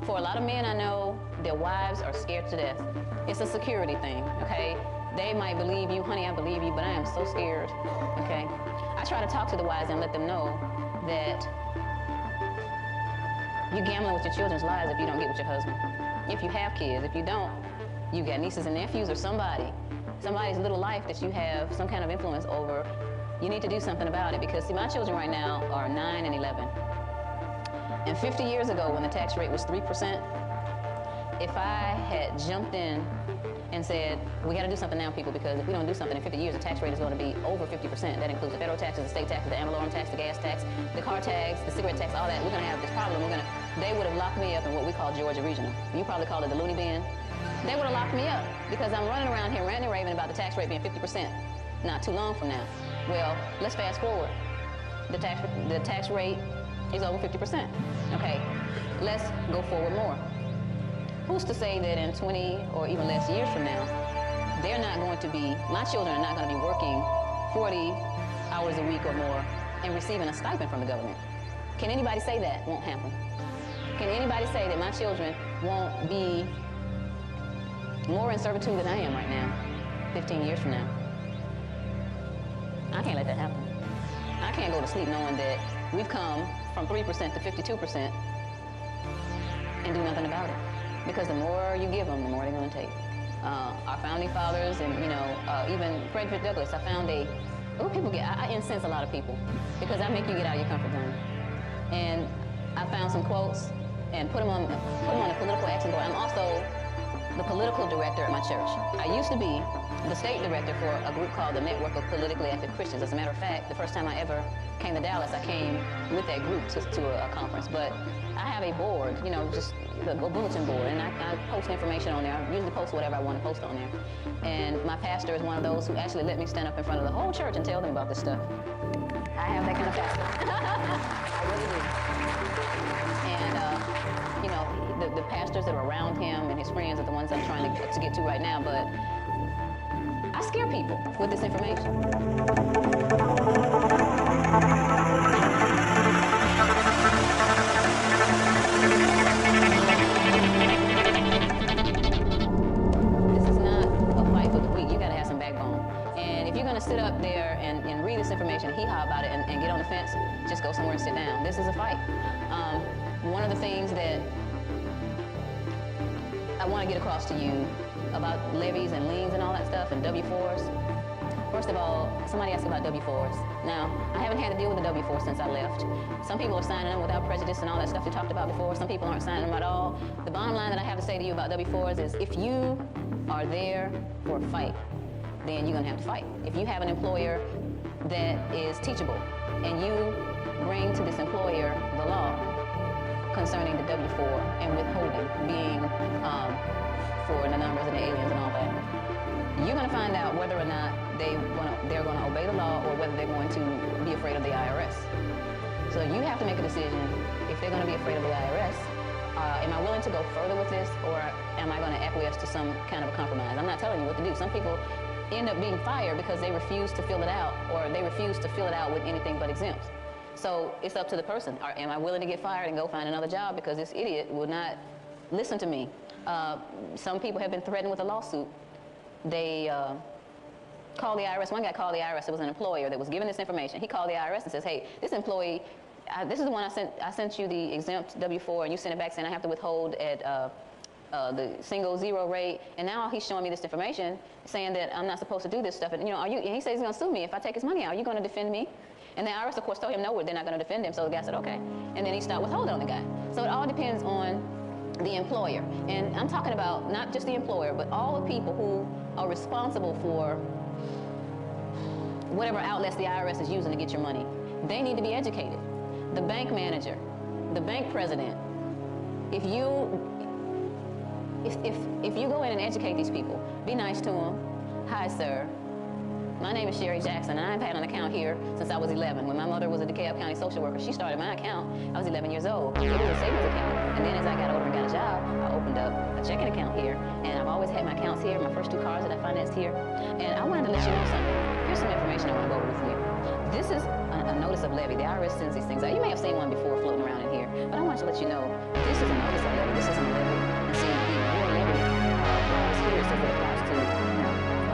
For a lot of men I know, their wives are scared to death. It's a security thing, okay? They might believe you, honey, I believe you, but I am so scared, okay? I try to talk to the wives and let them know that you're gambling with your children's lives if you don't get with your husband. If you have kids, if you don't, you got nieces and nephews or somebody's little life that you have some kind of influence over. You need to do something about it because, see, my children right now are 9 and 11. And 50 years ago when the tax rate was 3%, if I had jumped in and said, we got to do something now, people, because if we don't do something in 50 years, the tax rate is going to be over 50%. That includes the federal taxes, the state taxes, the ad valorem tax, the gas tax, the car tax, the cigarette tax, all that. We're going to have this problem. They would have locked me up in what we call Georgia Regional. You probably call it the loony bin. They would have locked me up because I'm running around here ranting and raving about the tax rate being 50% not too long from now. Well, let's fast forward. The tax rate is over 50%. Okay, let's go forward more. Who's to say that in 20 or even less years from now, my children are not going to be working 40 hours a week or more and receiving a stipend from the government? Can anybody say that won't happen? Can anybody say that my children won't be more in servitude than I am right now, 15 years from now? I can't let that happen. I can't go to sleep knowing that we've come from 3% to 52% and do nothing about it. Because the more you give them, the more they're going to take. Our founding fathers and, even Frederick Douglass, I incense a lot of people because I make you get out of your comfort zone. And I found some quotes and put them on the political action board. I'm also the political director at my church. I used to be the state director for a group called the Network of Politically Active Christians. As a matter of fact, the first time I ever came to Dallas, I came with that group to a conference. But I have a board, just a bulletin board, and I post information on there. I usually post whatever I want to post on there. And my pastor is one of those who actually let me stand up in front of the whole church and tell them about this stuff. I have that kind of pastor. I really do. And, the pastors that are around him and his friends are the ones I'm trying to get to right now, but I scare people with this information. This is not a fight for the weak. You gotta have some backbone. And if you're gonna sit up there and read this information, hee-haw about it and get on the fence, just go somewhere and sit down. This is a fight. One of the things that I want to get across to you about levies and liens and all that stuff and W-4s. First of all, somebody asked about W-4s. Now, I haven't had to deal with the W-4 since I left. Some people are signing them without prejudice and all that stuff we talked about before. Some people aren't signing them at all. The bottom line that I have to say to you about W-4s is if you are there for a fight, then you're going to have to fight. If you have an employer that is teachable and you bring to this employer the law concerning the W-4 and withholding being for the numbers and the aliens and all that, you're going to find out whether or not they're going to obey the law or whether they're going to be afraid of the I.R.S. So you have to make a decision if they're going to be afraid of the I.R.S. Am I willing to go further with this, or am I going to acquiesce to some kind of a compromise? I'm not telling you what to do. Some people end up being fired because they refuse to fill it out, or they refuse to fill it out with anything but exempt. So it's up to the person. Am I willing to get fired and go find another job because this idiot will not listen to me? Some people have been threatened with a lawsuit. They called the I.R.S. One guy called the I.R.S. It was an employer that was given this information. He called the I.R.S. and says, hey, this employee, this is the one I sent you the exempt W-4, and you sent it back saying I have to withhold at the single zero rate, and now he's showing me this information saying that I'm not supposed to do this stuff. And and he says he's going to sue me if I take his money out. Are you going to defend me? And the I.R.S. of course told him no, they're not going to defend him. So the guy said okay, and then he started withholding on the guy. So it all depends on the employer, and I'm talking about not just the employer, but all the people who are responsible for whatever outlets the I.R.S. is using to get your money. They need to be educated. The bank manager, the bank president. If you go in and educate these people, be nice to them. Hi, sir. My name is Sherry Jackson, and I've had an account here since I was 11. When my mother was a DeKalb County social worker, she started my account. I was 11 years old. It was a savings account. And then as I got older and got a job, I opened up a checking account here. And I've always had my accounts here, my first 2 cars that I financed here. And I wanted to let you know something. Here's some information I want to go over with you. This is a notice of levy. The I.R.S. sends these things out. You may have seen one before floating around in here, but I want to let you know this is a notice of levy. This isn't a levy. And see, your levy applies here, so it applies to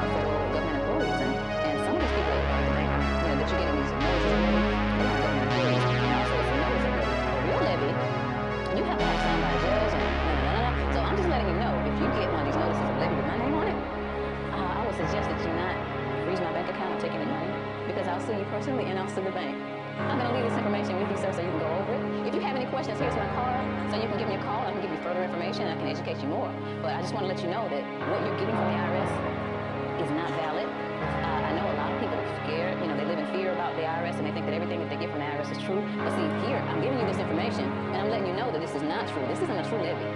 federal government employees. And some of these people at the bank, that you're getting these notices of levy, they're not government employees. And also, it's a notice of levy. Real levy, you have to have signed by a judge and So I'm just letting you know, if you get one of these notices of levy with my name on it, I would suggest that you not freeze my bank account or take any money, because I'll sue you personally and I'll sue the bank. I'm going to leave this information with you, sir, so you can go over it. If you have any questions, here's my card, so you can give me a call and I can give you further information and I can educate you more. But I just want to let you know that what you're getting from the I.R.S. is not valid. I know a lot of people are scared, they live in fear about the I.R.S. and they think that everything that they get from the I.R.S. is true. But see, here, I'm giving you this information and I'm letting you know that this is not true. This isn't a true levy,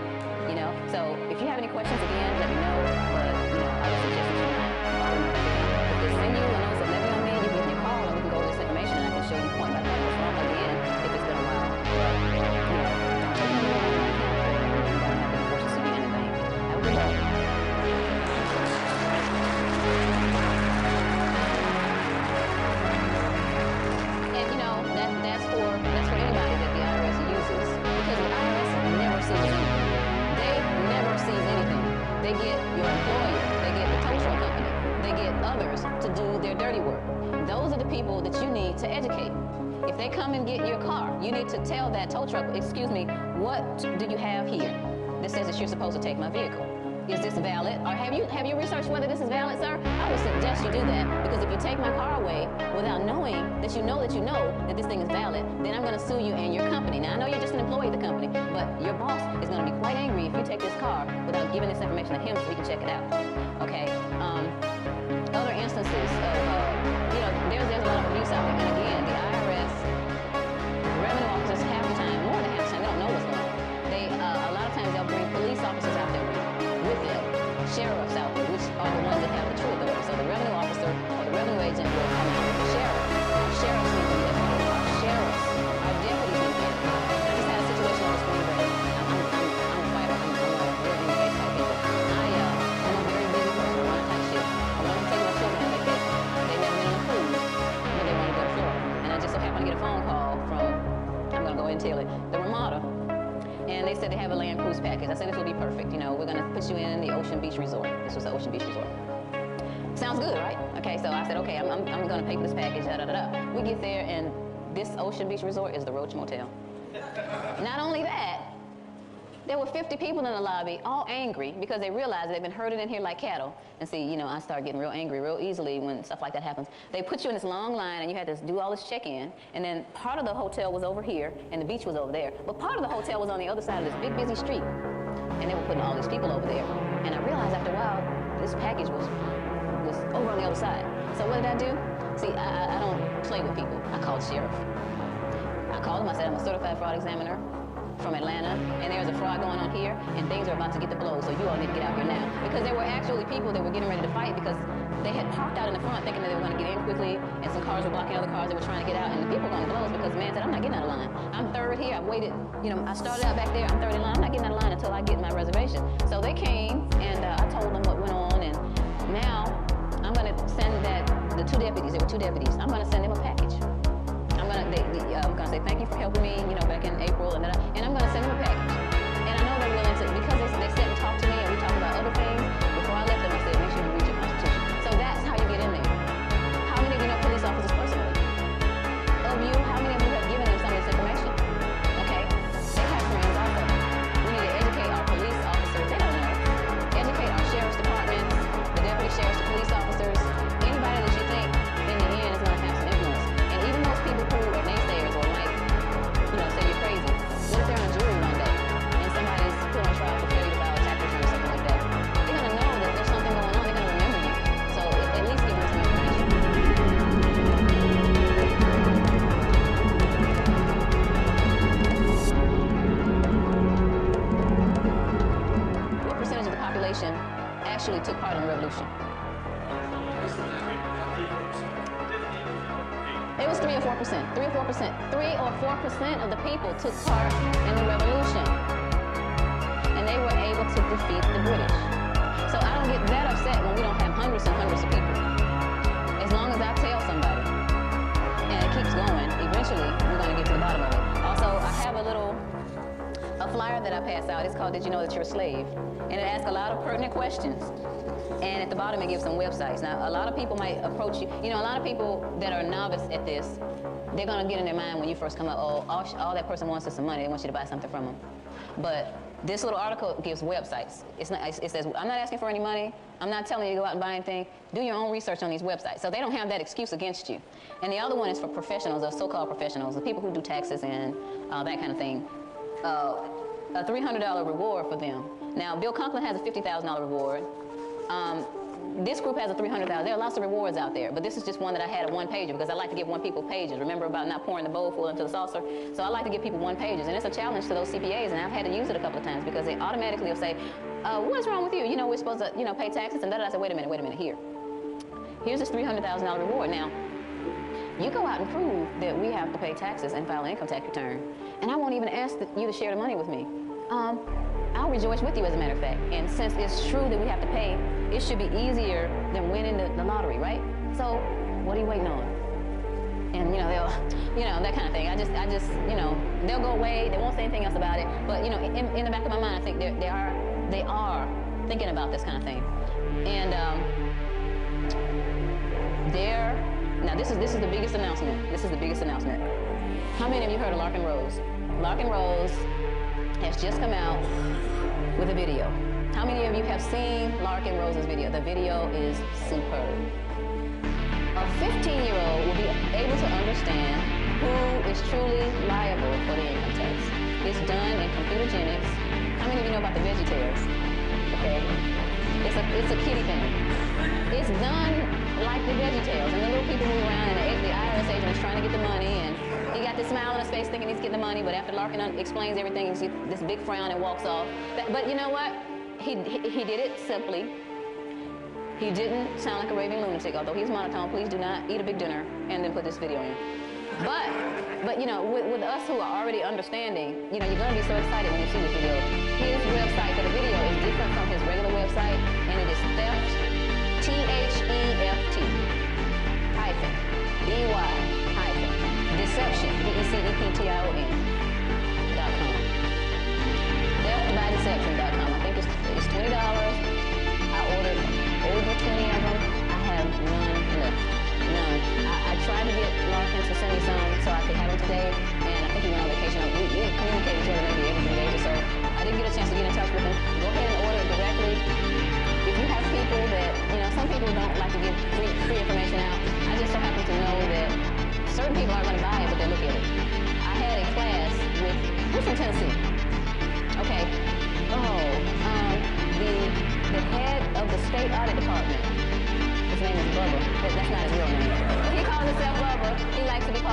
So if you have any questions, again, let me know. But, I would suggest that you not bother my bank account. If they send you a notice of levy on me, you can give me a call and we can go over this information and I can show you point by point what's wrong again if it's been a while. But, don't take any money on my account. You don't have to be forced to sue me anything. Have a good day. And that's for anybody that the I.R.S. uses, because the I.R.S. never sees anything. They never sees anything. They get your employer, they get the tow truck company, they get others to do their dirty work. Those are the people that you need to educate. If they come and get your car, you need to tell that tow truck, excuse me, what do you have here that says that you're supposed to take my vehicle? Is this valid? Or have you researched whether this is valid, sir? I would suggest you do that, because if you take my car away without knowing that you know that this thing is valid, then I'm going to sue you and your company. Now, I know you're just an employee of the company, but your boss is going to be quite angry if you take this car without giving this information to him so he can check it out. Okay? Other instances of, there's a lot of abuse out there. And again, the I.R.S., revenue officers half the time, more than half the time, they don't know what's going on. A lot of times they'll bring police officers out there with them, sheriffs out there, which are the ones that have the true authority. So the revenue officer or the revenue agent will come out with the sheriff. Sheriffs need to be educated. Our sheriffs, our deputies need to be educated. I just had a situation on the screen where I'm a fighter. I'm a real in-the-face type people. I'm a very busy person. I run a tight ship. I want to take my children on vacation. They've never been on a cruise, but they want to go to Florida. And I just so happened to get a phone call from, I'm going to go ahead and tell it, the Ramada. And they said they have a land cruise package. I said this will be perfect. We're going to put you in the Ocean Beach Resort. This was the Ocean Beach Resort. Sounds good, right? Okay, so I said, okay, I'm going to pay for this package, We get there, and this Ocean Beach Resort is the Roach Motel. Not only that, There were 50 people in the lobby, all angry because they realized they've been herded in here like cattle. And see, you know, I start getting real angry real easily when stuff like that happens. They put you in this long line and you had to do all this check-in. And then part of the hotel was over here and the beach was over there. But part of the hotel was on the other side of this big busy street. And they were putting all these people over there. And I realized after a while, this package was over on the other side. So what did I do? See, I don't play with people. I called the sheriff. I called him, I said, I'm a certified fraud examiner from Atlanta, and there's a fraud going on here, and things are about to get the blow, so you all need to get out here now. Because there were actually people that were getting ready to fight because they had parked out in the front thinking that they were going to get in quickly, and some cars were blocking other cars that were trying to get out, and the people were going to blows because the man said, I'm not getting out of line. I'm third here, I've waited, you know, I started out back there, I'm third in line, I'm not getting out of line until I get my reservation. So they came, and I told them what went on, and now I'm going to send the two deputies, there were two deputies, I'm going to send them a package. I'm gonna say thank you for helping me, you know, back in April, and I'm gonna send them a package. And I know they're willing to, because they sit and talk to me, and we talk about other things. Before I left them, I said, make sure you read your Constitution. So that's how you get in there. How many of you know police officers personally? Of you, how many of you have given them some of this information? Okay, they have friends also. We need to educate our police officers. They don't know. Educate our sheriff's departments, the deputy sheriffs, the police officers, anybody that you think in the end is gonna have some influence. Even those people who are naysayers or like, you know, say you're crazy. What if they're on a jury one day and somebody's put on trial for failure to file a tax return or something like that? They're gonna know that there's something going on. They're gonna remember you. So at least give them some information. What percentage of the population actually took part in the revolution? It was 3 or 4%. 3 or 4%. 3 or 4% of the people took part in the revolution. And they were able to defeat the British. So I don't get that upset when we don't have hundreds and hundreds of people. As long as I tell somebody, and it keeps going, eventually we're going to get to the bottom of it. Also, I have a flyer that I pass out. It's called Did You Know That You're a Slave? And it asks a lot of pertinent questions. And at the bottom, it gives some websites. Now, a lot of people might approach you. You know, a lot of people that are novice at this, they're going to get in their mind when you first come up, oh, all that person wants is some money. They want you to buy something from them. But this little article gives websites. It says, I'm not asking for any money. I'm not telling you to go out and buy anything. Do your own research on these websites. So they don't have that excuse against you. And the other one is for professionals, or so-called professionals, the people who do taxes and that kind of thing. A $300 reward for them. Now, Bill Conklin has a $50,000 reward. This group has a $300,000. There are lots of rewards out there, but this is just one that I had, a one-pager, because I like to give one-people pages. Remember about not pouring the bowl full into the saucer? So I like to give people one-pages, and it's a challenge to those CPAs, and I've had to use it a couple of times because they automatically will say, what's wrong with you? You know, we're supposed to, you know, pay taxes, and I said, wait a minute, here. Here's this $300,000 reward. Now, you go out and prove that we have to pay taxes and file an income tax return, and I won't even ask you to share the money with me. I'll rejoice with you, as a matter of fact. And since it's true that we have to pay, it should be easier than winning the lottery, right? So, what are you waiting on? And you know, they'll, you know, that kind of thing. I just, you know, they'll go away. They won't say anything else about it. But you know, in the back of my mind, I think they are thinking about this kind of thing. And now this is the biggest announcement. This is the biggest announcement. How many of you heard of Larkin Rose? Larkin Rose has just come out with a video. How many of you have seen Larkin Rose's video? The video is superb. A 15-year-old will be able to understand who is truly liable for the income tax. It's done in computer genics. How many of you know about the VeggieTales? Okay, it's a kiddie thing. It's done like the VeggieTales, and the little people move around, and the I.R.S. agent is trying to get the money, and he got this smile on his face thinking he's getting the money, but after Larkin explains everything, you see this big frown and walks off. But you know what? He did it simply. He didn't sound like a raving lunatic, although he's monotone. Please do not eat a big dinner and then put this video in. But you know, with us who are already understanding, you know, you're gonna be so excited when you see this video. His website for the video is different from his regular website, and it is theft, THEFT, hyphen, DY, hyphen, deception, DECEPTION.com. Theftbydeception.com. I think it's $20. I ordered over 20 of them. I have none left. None. I tried to get Larkin to send me some so I could have them today, and I think he went on vacation. We communicate with each other maybe every 3 days or so. I didn't get a chance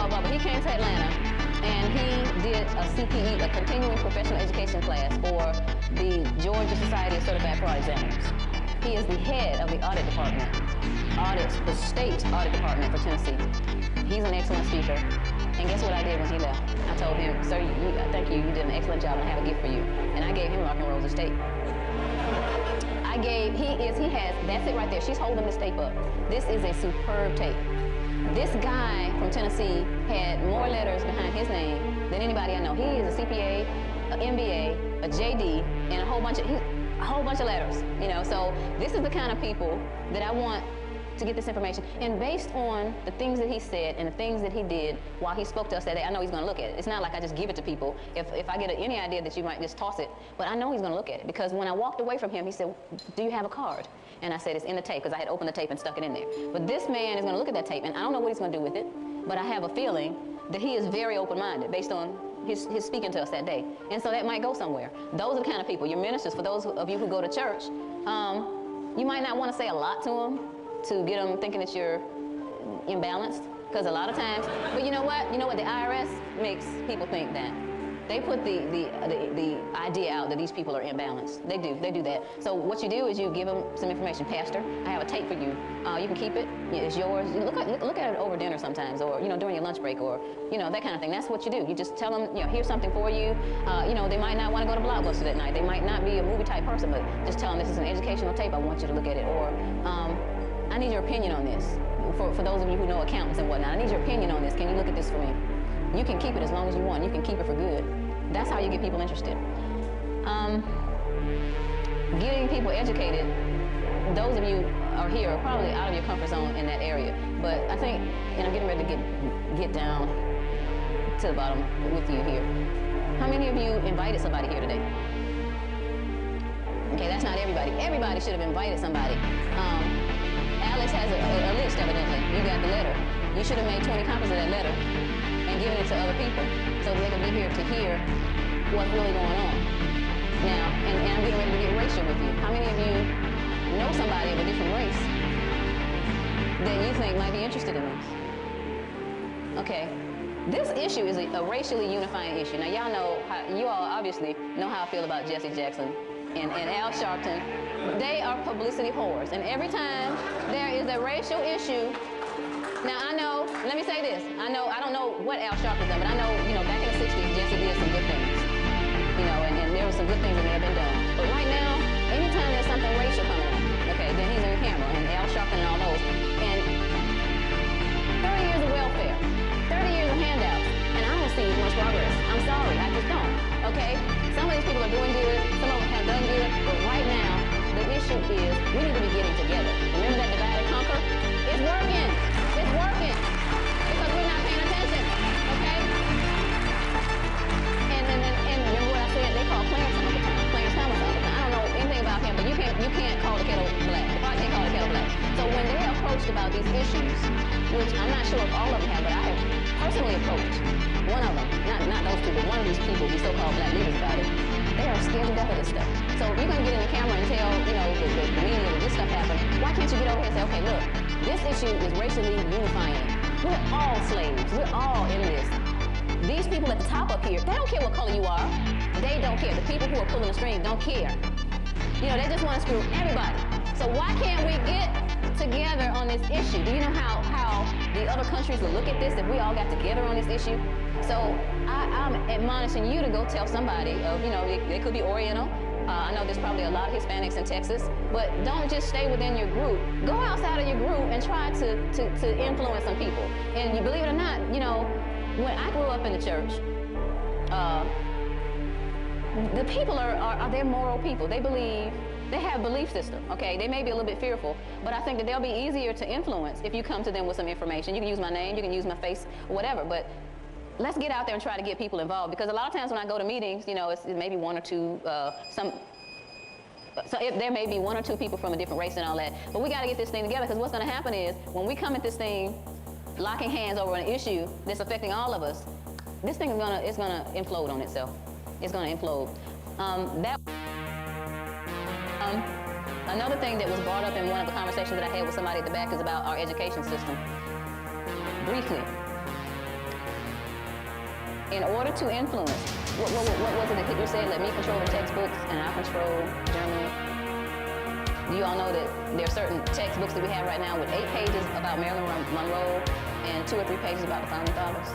called Bubba. He came to Atlanta and he did a CPE, a continuing professional education class for the Georgia Society of Certified Fraud Examiners. He is the head of the audit department, the state audit department for Tennessee. He's an excellent speaker. And guess what I did when he left? I told him, sir, thank you, you did an excellent job and I have a gift for you. And I gave him Rock and Roll's estate. That's it right there. She's holding this tape up. This is a superb tape. This guy from Tennessee had more letters behind his name than anybody I know. He is a CPA, an MBA, a JD, and a whole bunch of letters, you know. So this is the kind of people that I want to get this information. And based on the things that he said and the things that he did while he spoke to us that day, I know he's going to look at it. It's not like I just give it to people. If I get any idea that you might just toss it, but I know he's going to look at it because when I walked away from him, he said, do you have a card? And I said, it's in the tape because I had opened the tape and stuck it in there. But this man is going to look at that tape and I don't know what he's going to do with it, but I have a feeling that he is very open-minded based on his speaking to us that day. And so that might go somewhere. Those are the kind of people, your ministers, for those of you who go to church, you might not want to say a lot to them to get them thinking that you're imbalanced, because a lot of times, but you know what? You know what? The I.R.S. makes people think that. They put the idea out that these people are imbalanced. They do that. So what you do is you give them some information. Pastor, I have a tape for you. You can keep it. It's yours. Look at it over dinner sometimes, or during your lunch break, or that kind of thing. That's what you do. You just tell them, here's something for you. They might not want to go to Blockbuster that night. They might not be a movie type person, but just tell them this is an educational tape. I want you to look at it. Or I need your opinion on this. For those of you who know accountants and whatnot, I need your opinion on this. Can you look at this for me? You can keep it as long as you want. You can keep it for good. That's how you get people interested. Getting people educated, those of you are here are probably out of your comfort zone in that area. But I think, and I'm getting ready to get down to the bottom with you here. How many of you invited somebody here today? Okay, that's not everybody. Everybody should have invited somebody. Alex has a list, evidently. You got the letter. You should have made 20 copies of that letter and given it to other people so they can be here to hear what's really going on. Now, and I'm getting ready to get racial with you. How many of you know somebody of a different race that you think might be interested in this? Okay. This issue is a racially unifying issue. Now, you all obviously know how I feel about Jesse Jackson and Al Sharpton. They are publicity whores. And every time there is a racial issue, now I know, let me say this, I don't know what Al Sharpton done, but I know, back in the 60s, Jesse did some good things. And there were some good things that may have been done. But right now, anytime there's something racial coming up, okay, then he's on camera, and Al Sharpton and all those. And 30 years of welfare, 30 years of handouts, and I don't see much progress. I'm sorry, I just don't, okay? Some of these people are doing good, some of them have done good, but right now, the issue is we need to be getting together. Remember that divide and conquer? It's working. It's working. Because we're not paying attention, okay? And remember what I said? They call Clarence some of the time. Clarence Thomas some of the time. I don't know anything about him, but you can't call the kettle black. The pot can't call the kettle black. So when they're approached about these issues, which I'm not sure if all of them have, but I have personally approached one of them, not those two, but one of these people, these so-called black leaders about it. They are scared to death of this stuff. So if you're going to get in the camera and tell, the media that this stuff happened, why can't you get over here and say, okay, look, this issue is racially unifying. We're all slaves. We're all in this. These people at the top up here, they don't care what color you are. They don't care. The people who are pulling the strings don't care. They just want to screw everybody. So why can't we get together on this issue? Do you know how the other countries would look at this if we all got together on this issue? So I'm admonishing you to go tell somebody, they could be Oriental. I know there's probably a lot of Hispanics in Texas, but don't just stay within your group. Go outside of your group and try to influence some people. And you believe it or not, when I grew up in the church, the people they're moral people. They have belief system, okay? They may be a little bit fearful, but I think that they'll be easier to influence if you come to them with some information. You can use my name, you can use my face, whatever, but let's get out there and try to get people involved, because a lot of times when I go to meetings, it's maybe one or two, there may be one or two people from a different race and all that, but we got to get this thing together, because what's going to happen is when we come at this thing locking hands over an issue that's affecting all of us, this thing is going to implode on itself. It's going to implode. Another thing that was brought up in one of the conversations that I had with somebody at the back is about our education system. Briefly, in order to influence, what was it that Hitler said? Let me control the textbooks and I'll control Germany. Do you all know that there are certain textbooks that we have right now with 8 pages about Marilyn Monroe and 2 or 3 pages about the Founding Fathers?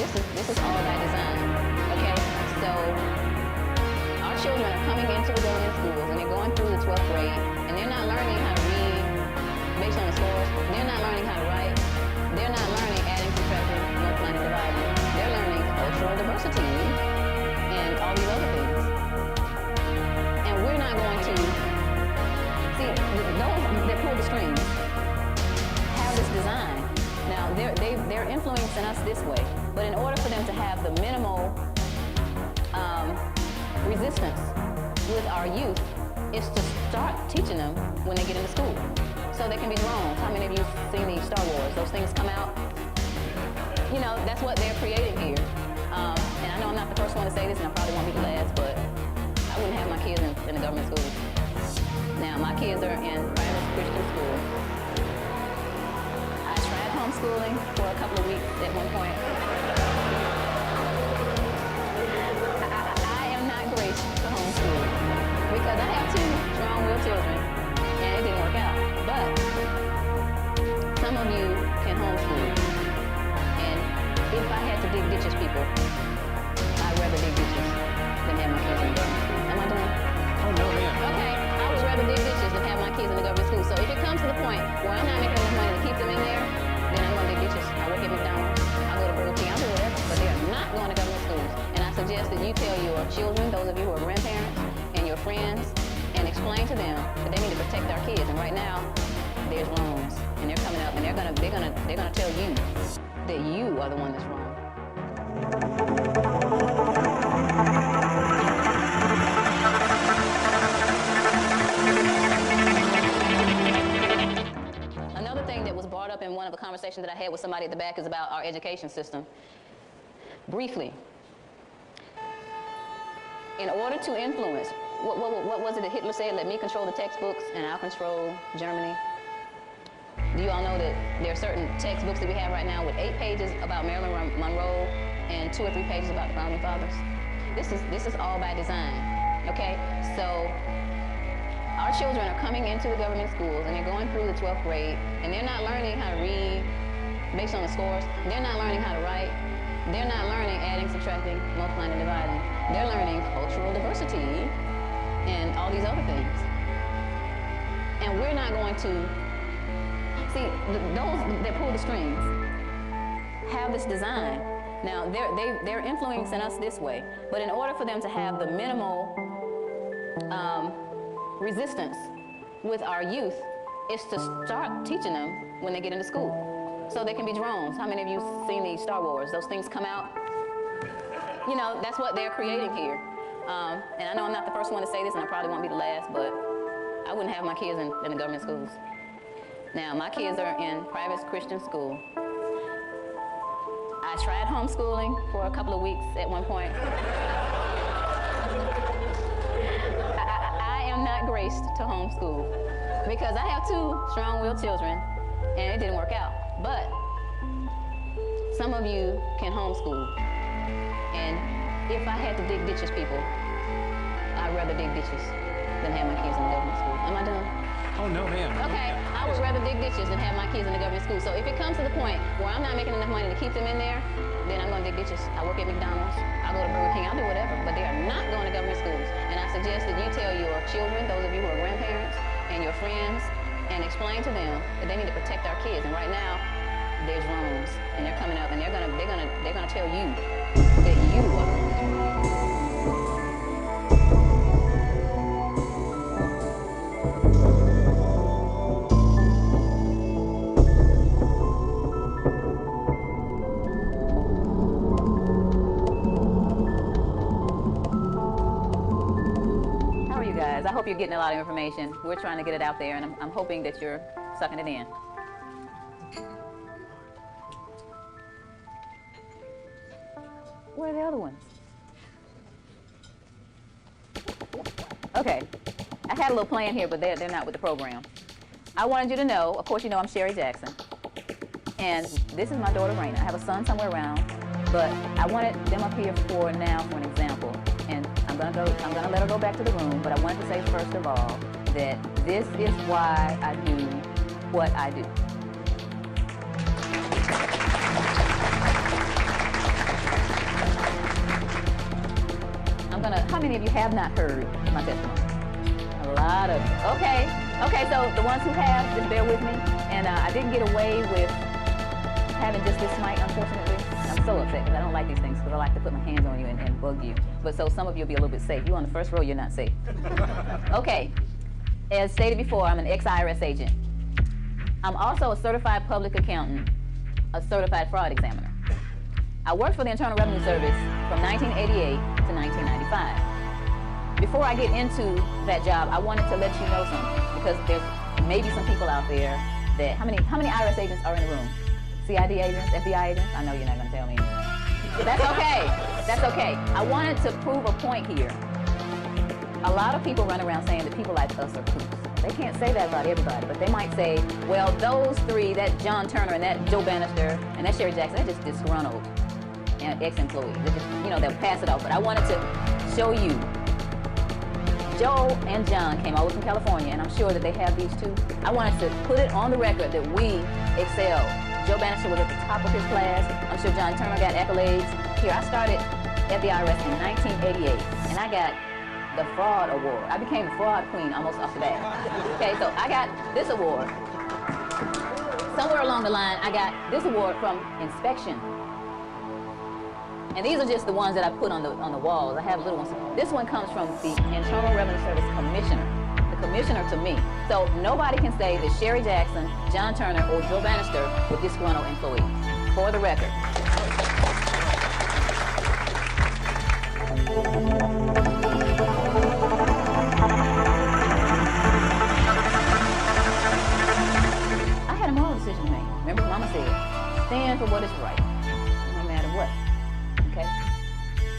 This is all by design, okay? So our children are coming into the government schools and they're going through the 12th grade and they're not learning how to read based on the scores. They're not learning how to write. They're not learning adding, subtracting, multiplying, and dividing. They're learning cultural diversity and all these other things. And we're not going to see those that pull the strings have this design. Now they're influencing us this way, but in order for them to have the minimal resistance with our youth is to start teaching them when they get into school, so they can be drones. How many of you have seen these Star Wars? Those things come out. You know, that's what they're creating here. And I know I'm not the first one to say this, and I probably won't be the last, but I wouldn't have my kids in the government schools. Now, my kids are in private Christian school. I tried homeschooling for a couple of weeks at one point. I am not graced to homeschool because I have 2 strong-willed children, and it didn't work out. But some of you can homeschool. And if I had to dig ditches, people, I'd rather dig ditches than have my kids in the government school. Am I doing? Oh, no, ma'am. Okay, I would rather dig ditches than have my kids in the government school. So if it comes to the point where I'm not making enough money to keep them in there, then I'm going to dig ditches. I work at McDonald's. I go to Burger King. I'll do whatever. But they are not going to government schools. And I suggest that you tell your children, those of you who are grandparents, and your friends, and explain to them that they need to protect our kids. And right now, there's loans, and they're coming up, and they're gonna tell you that you are the one that's wrong. Another thing that was brought up in one of the conversations that I had with somebody at the back is about our education system. Briefly, in order to influence, what was it that Hitler said? Let me control the textbooks and I'll control Germany. Do you all know that there are certain textbooks that we have right now with 8 pages about Marilyn Monroe and 2 or 3 pages about the Founding Fathers? This is all by design, okay? So our children are coming into the government schools and they're going through the 12th grade and they're not learning how to read based on the scores. They're not learning how to write. They're not learning adding, subtracting, multiplying, and dividing. They're learning cultural diversity and all these other things. And we're not going to see those that pull the strings have this design. Now they're influencing us this way, but in order for them to have the minimal resistance with our youth is to start teaching them when they get into school, so they can be drones. How many of you have seen these Star Wars? Those things come out. You know, that's what they're creating here. And I know I'm not the first one to say this, and I probably won't be the last, but I wouldn't have my kids in the government schools. Now, my kids are in private Christian school. I tried homeschooling for a couple of weeks at one point. I am not graced to homeschool because I have 2 strong-willed children, and it didn't work out. But some of you can homeschool. And if I had to dig ditches, people, I'd rather dig ditches than have my kids in the government school. Am I done? Oh, no, ma'am. Okay, I would rather dig ditches than have my kids in the government school. So if it comes to the point where I'm not making enough money to keep them in there, then I'm going to dig ditches. I work at McDonald's. I go to Burger King. I'll do whatever. But they are not going to government schools. And I suggest that you tell your children, those of you who are grandparents, and your friends, and explain to them that they need to protect our kids. And right now, there's loans, and they're coming up, and they're gonna tell you that you are the one that's wrong. How are you guys? I hope you're getting a lot of information. We're trying to get it out there, and I'm hoping that you're sucking it in. Where are the other ones? Okay, I had a little plan here, but they're not with the program. I wanted you to know, of course you know I'm Sherry Jackson, and this is my daughter Raina. I have a son somewhere around But I wanted them up here for now for an example. And I'm gonna let her go back to the room, but I wanted to say first of all that this is why I do what I do. How many of you have not heard my testimony? A lot of you. Okay, so the ones who have, just bear with me. And I didn't get away with having just this mic, unfortunately. I'm so upset because I don't like these things because I like to put my hands on you and bug you. But so some of you will be a little bit safe. You on the first row, you're not safe. Okay, as stated before, I'm an ex-I.R.S. agent. I'm also a certified public accountant, a certified fraud examiner. I worked for the Internal Revenue Service from 1988 to 1995. Before I get into that job, I wanted to let you know something because there's maybe some people out there that, how many I.R.S. agents are in the room? CID agents, FBI agents? I know you're not gonna tell me anyway. But that's okay, that's okay. I wanted to prove a point here. A lot of people run around saying that people like us are coops. They can't say that about everybody, but they might say, well, those three, that John Turner and that Joe Bannister and that Sherry Jackson, they're just disgruntled ex-employees. They just, they'll pass it off. But I wanted to show you. Joe and John came over from California, and I'm sure that they have these too. I wanted to put it on the record that we excelled. Joe Bannister was at the top of his class. I'm sure John Turner got accolades. Here, I started at the I.R.S. in 1988, and I got the fraud award. I became the fraud queen almost off the bat. Okay, so I got this award. Somewhere along the line, I got this award from inspection. And these are just the ones that I put on the walls. I have little ones. This one comes from the Internal Revenue Service Commissioner, the commissioner to me. So nobody can say that Sherry Jackson, John Turner, or Joe Bannister were disgruntled employees. For the record. I had a moral decision to make. Remember, Mama said, stand for what is right, no matter what. Okay?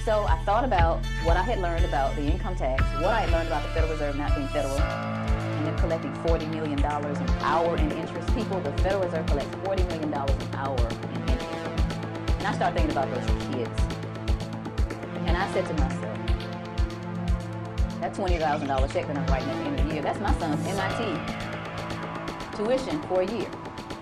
So I thought about what I had learned about the income tax, what I had learned about the Federal Reserve not being federal, and them collecting $40 million an hour in interest. People, the Federal Reserve collects $40 million an hour in interest. And I started thinking about those kids. And I said to myself, that $20,000 check that I'm writing at the end of the year, that's my son's MIT tuition for a year.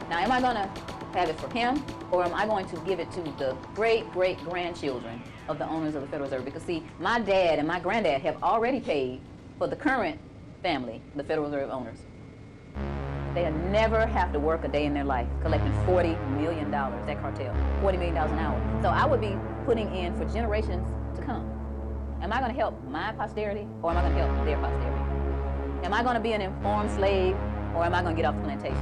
Now, am I going to have it for him, or am I going to give it to the great-great-grandchildren of the owners of the Federal Reserve? Because see, my dad and my granddad have already paid for the current family, the Federal Reserve owners. They had never have to work a day in their life collecting $40 million, that cartel, $40 million an hour. So I would be putting in for generations to come. Am I going to help my posterity, or am I going to help their posterity? Am I going to be an informed slave, or am I going to get off the plantation?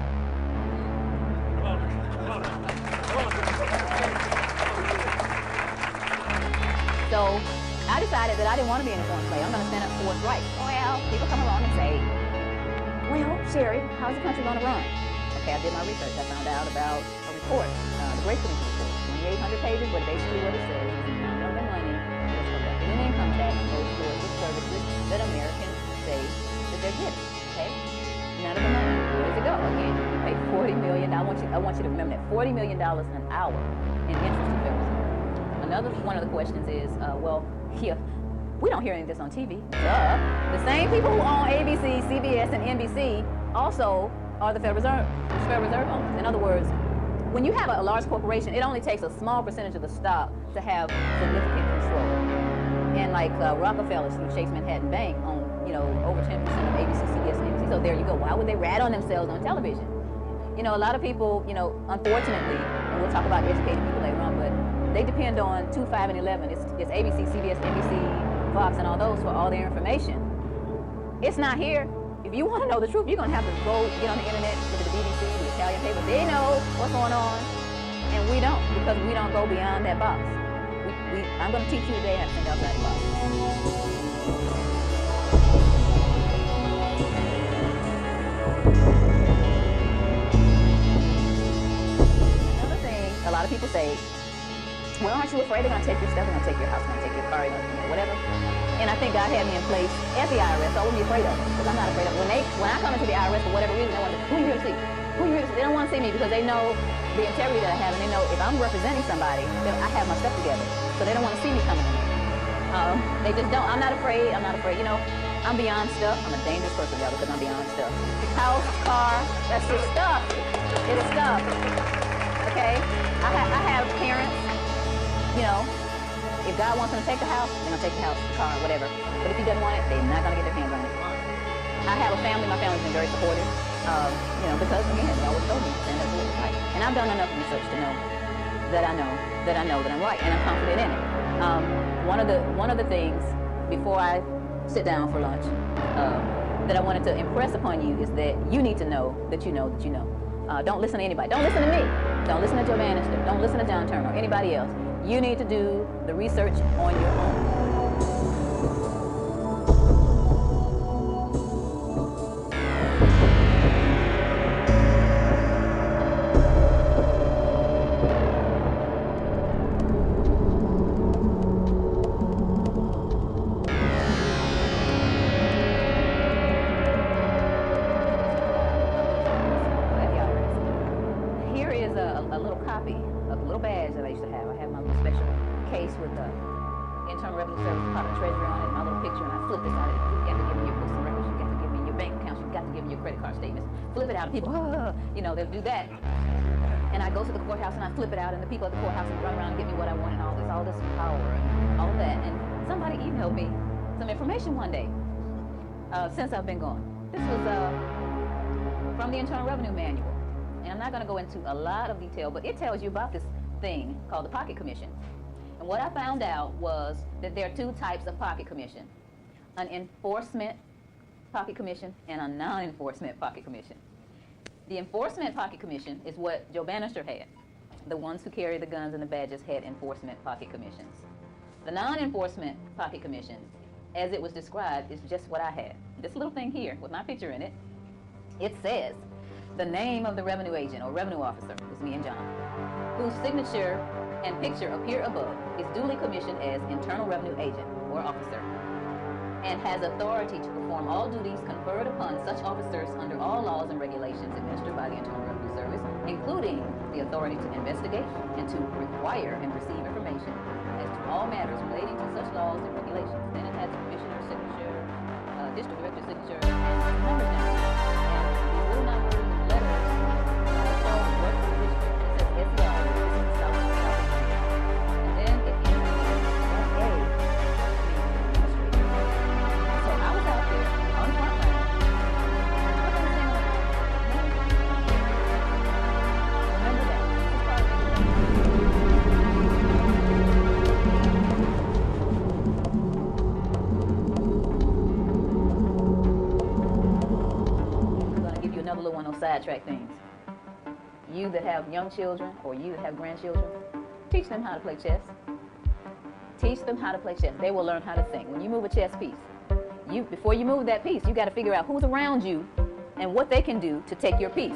So I decided that I didn't want to be an informed slave. I'm going to stand up for what's right. Well, people come along and say, well, Sherry, how's the country going to run? Okay, I did my research. I found out about a report, the Great Commission report, 2,800 pages, but basically what it says is none of the money that's collected in income tax goes towards the services that Americans say that they're getting, okay? None of the money. Where does it go? Again, you pay $40 million. I want you to remember that $40 million an hour in interest to Federal Reserve. Another one of the questions is, we don't hear any of this on TV. The same people who own ABC, CBS, and NBC also are the Federal Reserve owners. In other words, when you have a large corporation, it only takes a small percentage of the stock to have significant control. And like Rockefeller through Chase Manhattan Bank own, over 10% of ABC, CBS, and NBC. So there you go. Why would they rat on themselves on television? A lot of people, unfortunately, and we'll talk about educating people later on, but they depend on 2, 5, and 11. It's ABC, CBS, NBC, Fox, and all those for all their information. It's not here. If you want to know the truth, you're going to have to go get on the internet, look at the BBC, the Italian paper. They know what's going on, and we don't, because we don't go beyond that box. I'm going to teach you today how to think outside the box. Another thing, a lot of people say, well, aren't you afraid they're going to take your stuff, they're going to take your house, they're going to take your car, whatever. And I think God had me in place at the I.R.S., so I wouldn't be afraid of it, because I'm not afraid of it. When I come into the I.R.S. for whatever reason, they want to, who are you here to see? They don't want to see me because they know the integrity that I have, and they know if I'm representing somebody, then I have my stuff together. So they don't want to see me coming in. They just don't. I'm not afraid. You know, I'm beyond stuff. I'm a dangerous person, y'all, because I'm beyond stuff. House, car, that's just stuff. It's stuff. Okay? I have parents, you know, if God wants them to take the house, they're going to take the house, the car, whatever. But if he doesn't want it, they're not going to get their hands on it. I have a family. My family's been very supportive. You know, because again, they always told me to stand up for what's right. And I've done enough research to know that I know that I'm right, and I'm confident in it. One of the things before I sit down for lunch that I wanted to impress upon you is that you need to know that you know that you know. Don't listen to anybody. Don't listen to me. Don't listen to Joe Bannister. Don't listen to John Turner or anybody else. You need to do the research on your own. People, you know, they'll do that. And I go to the courthouse and I flip it out, and the people at the courthouse run around and get me what I want and all this power and all of that. And somebody emailed me some information one day since I've been gone. This was from the Internal Revenue Manual. And I'm not going to go into a lot of detail, but it tells you about this thing called the pocket commission. And what I found out was that there are two types of pocket commission: an enforcement pocket commission and a non-enforcement pocket commission. The enforcement pocket commission is what Joe Bannister had. The ones who carry the guns and the badges had enforcement pocket commissions. The non-enforcement pocket commission, as it was described, is just what I had. This little thing here with my picture in it, it says the name of the revenue agent or revenue officer, was me and John, whose signature and picture appear above, is duly commissioned as internal revenue agent or officer, and has authority to perform all duties conferred upon such officers under all laws and regulations administered by the Internal Revenue Service, including the authority to investigate and to require and receive information as to all matters relating to such laws and regulations. Then it has the commissioner's signature, district director's signature, and numbers down here. And these little numbers and letters show what the district, it says SER, this is South. And then it ends with A. Sidetrack things. You that have young children or you that have grandchildren, teach them how to play chess. Teach them how to play chess. They will learn how to think. When you move a chess piece, before you move that piece, you got to figure out who's around you and what they can do to take your piece.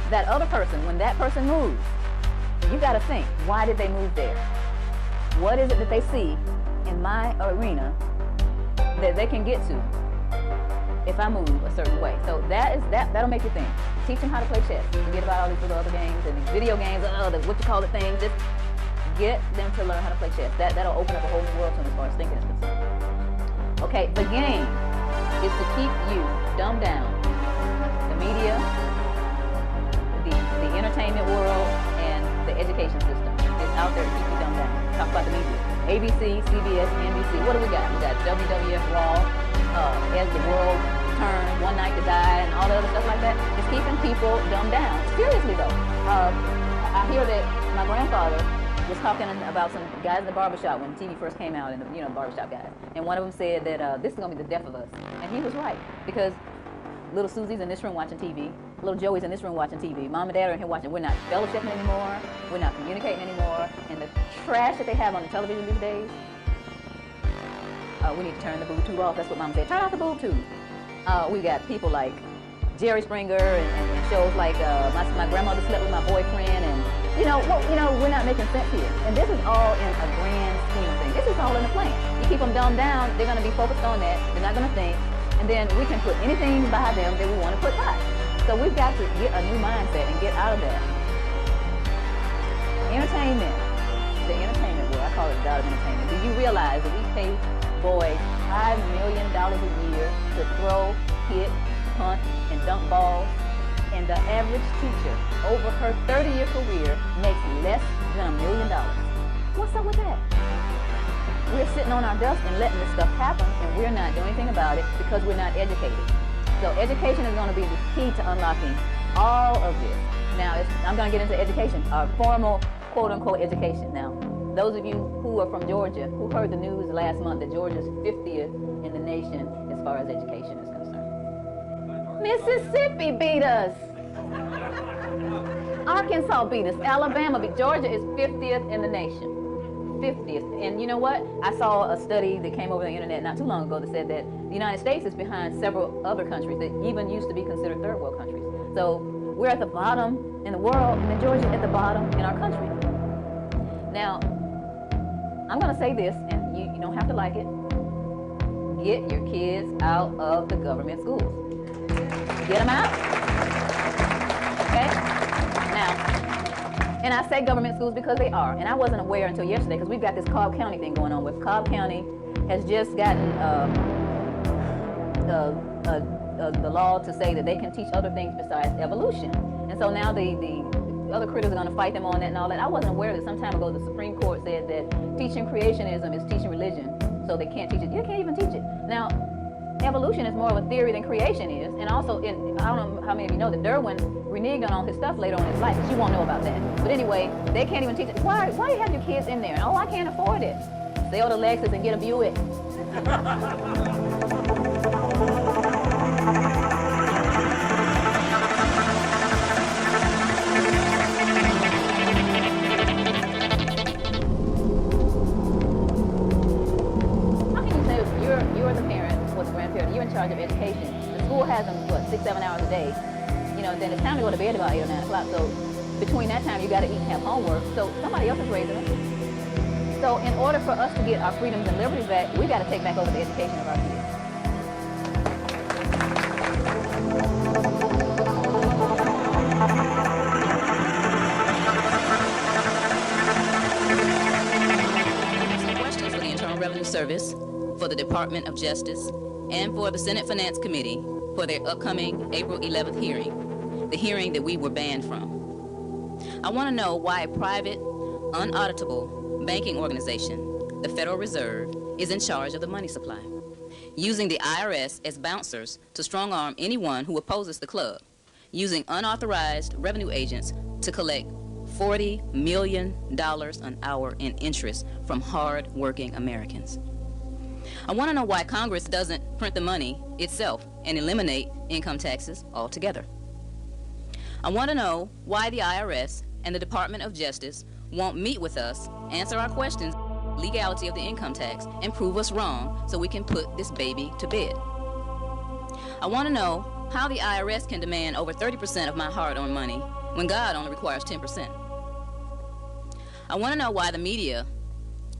That other person, when that person moves, you got to think, why did they move there? What is it that they see in my arena that they can get to if I move a certain way? So that'll make you think. Teach them how to play chess. Forget about all these little other games and these video games, things. Just get them to learn how to play chess. That'll open up a whole new world to them as far as thinking is concerned. Okay, the game is to keep you dumbed down. The media, the entertainment world, and the education system is out there to keep you dumbed down. Talk about the media. ABC, CBS, NBC. What do we got? We got WWF Raw, As the World Turned, One Night to Die, and all the other stuff like that. It's keeping people dumbed down. Seriously though. I hear that my grandfather was talking about some guys in the barbershop when TV first came out, and the barbershop guys. And one of them said that this is going to be the death of us. And he was right, because little Susie's in this room watching TV, little Joey's in this room watching TV, mom and dad are in here watching. We're not fellowshipping anymore, we're not communicating anymore, and the trash that they have on the television these days, we need to turn the boob tube off. That's what mom said, turn off the boob tube. We got people like Jerry Springer and shows like my grandmother slept with my boyfriend, and we're not making sense here. And this is all in a grand scheme of things. This is all in the plan. You keep them dumbed down, they're going to be focused on that. They're not going to think. And then we can put anything by them that we want to put by. So we've got to get a new mindset and get out of that. Entertainment. The entertainment world, I call it the God of entertainment. Do you realize that we pay boys $5 million a year to throw, hit, punt, and dunk balls? And the average teacher over her 30-year career makes less than $1 million. What's up with that? We're sitting on our dust and letting this stuff happen, and we're not doing anything about it because we're not educated. So education is going to be the key to unlocking all of this. Now, I'm going to get into education, formal, quote-unquote, education. Now, those of you who are from Georgia, who heard the news last month that Georgia's 50th in the nation as far as education is concerned. Mississippi beat us. Arkansas beat us. Alabama beat. Georgia is 50th in the nation. 50th. And you know what? I saw a study that came over the internet not too long ago that said that the United States is behind several other countries that even used to be considered third world countries. So we're at the bottom in the world, and then Georgia's at the bottom in our country. Now, I'm going to say this, and you don't have to like it. Get your kids out of the government schools. Get them out. Okay? Now, and I say government schools because they are. And I wasn't aware until yesterday because we've got this Cobb County thing going on with Cobb County has just gotten the law to say that they can teach other things besides evolution. And so now the other critters are going to fight them on that and all that. I wasn't aware that some time ago the Supreme Court said that teaching creationism is teaching religion, so they can't teach it. You can't even teach it. Now, evolution is more of a theory than creation is. And also, I don't know how many of you know that Derwin reneged on all his stuff later on in his life. But you won't know about that. But anyway, they can't even teach it. Why do you have your kids in there? Oh, I can't afford it. Sell the Lexus and get a Buick. You're the parent or the grandparent, you're in charge of education. The school has them, 6-7 hours a day. You know, then it's time to go to bed about 8 or 9 o'clock. So between that time, you got to eat and have homework. So somebody else is raising them. So in order for us to get our freedoms and liberties back, we got to take back over the education of our kids. Questions for the Internal Revenue Service, for the Department of Justice, and for the Senate Finance Committee for their upcoming April 11th hearing, the hearing that we were banned from. I want to know why a private, unauditable banking organization, the Federal Reserve, is in charge of the money supply, using the I.R.S. as bouncers to strong-arm anyone who opposes the club, using unauthorized revenue agents to collect $40 million an hour in interest from hard-working Americans. I want to know why Congress doesn't print the money itself and eliminate income taxes altogether. I want to know why the I.R.S. and the Department of Justice won't meet with us, answer our questions, legality of the income tax, and prove us wrong so we can put this baby to bed. I want to know how the I.R.S. can demand over 30% of my hard-earned money when God only requires 10%. I want to know why the media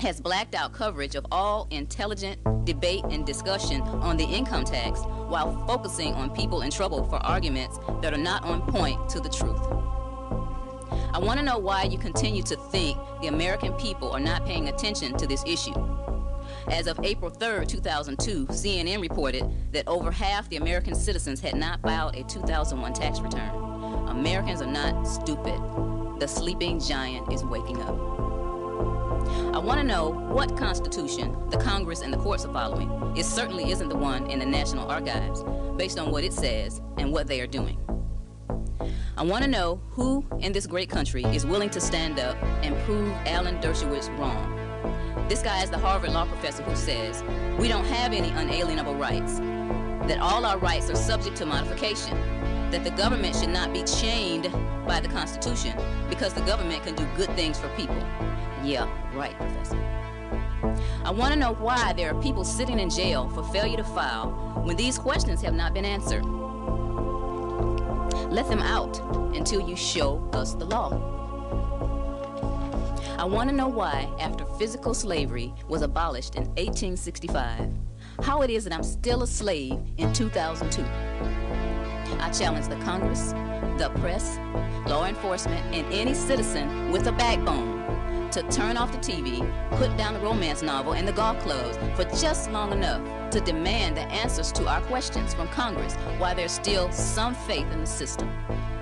has blacked out coverage of all intelligent debate and discussion on the income tax while focusing on people in trouble for arguments that are not on point to the truth. I want to know why you continue to think the American people are not paying attention to this issue. As of April 3rd, 2002, CNN reported that over half the American citizens had not filed a 2001 tax return. Americans are not stupid. The sleeping giant is waking up. I want to know what Constitution the Congress and the courts are following. It certainly isn't the one in the National Archives, based on what it says and what they are doing. I want to know who in this great country is willing to stand up and prove Alan Dershowitz wrong. This guy is the Harvard law professor who says we don't have any unalienable rights, that all our rights are subject to modification, that the government should not be chained by the Constitution because the government can do good things for people. Yeah, right, Professor. I want to know why there are people sitting in jail for failure to file when these questions have not been answered. Let them out until you show us the law. I want to know why, after physical slavery was abolished in 1865, how it is that I'm still a slave in 2002. I challenge the Congress, the press, law enforcement, and any citizen with a backbone to turn off the TV, put down the romance novel and the golf clubs for just long enough to demand the answers to our questions from Congress while there's still some faith in the system.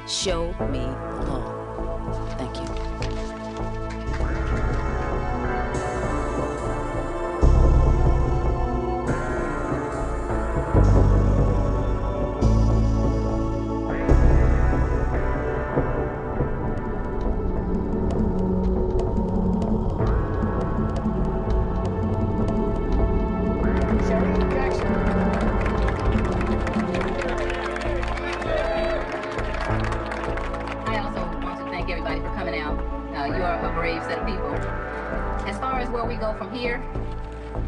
Show me the law. Thank you.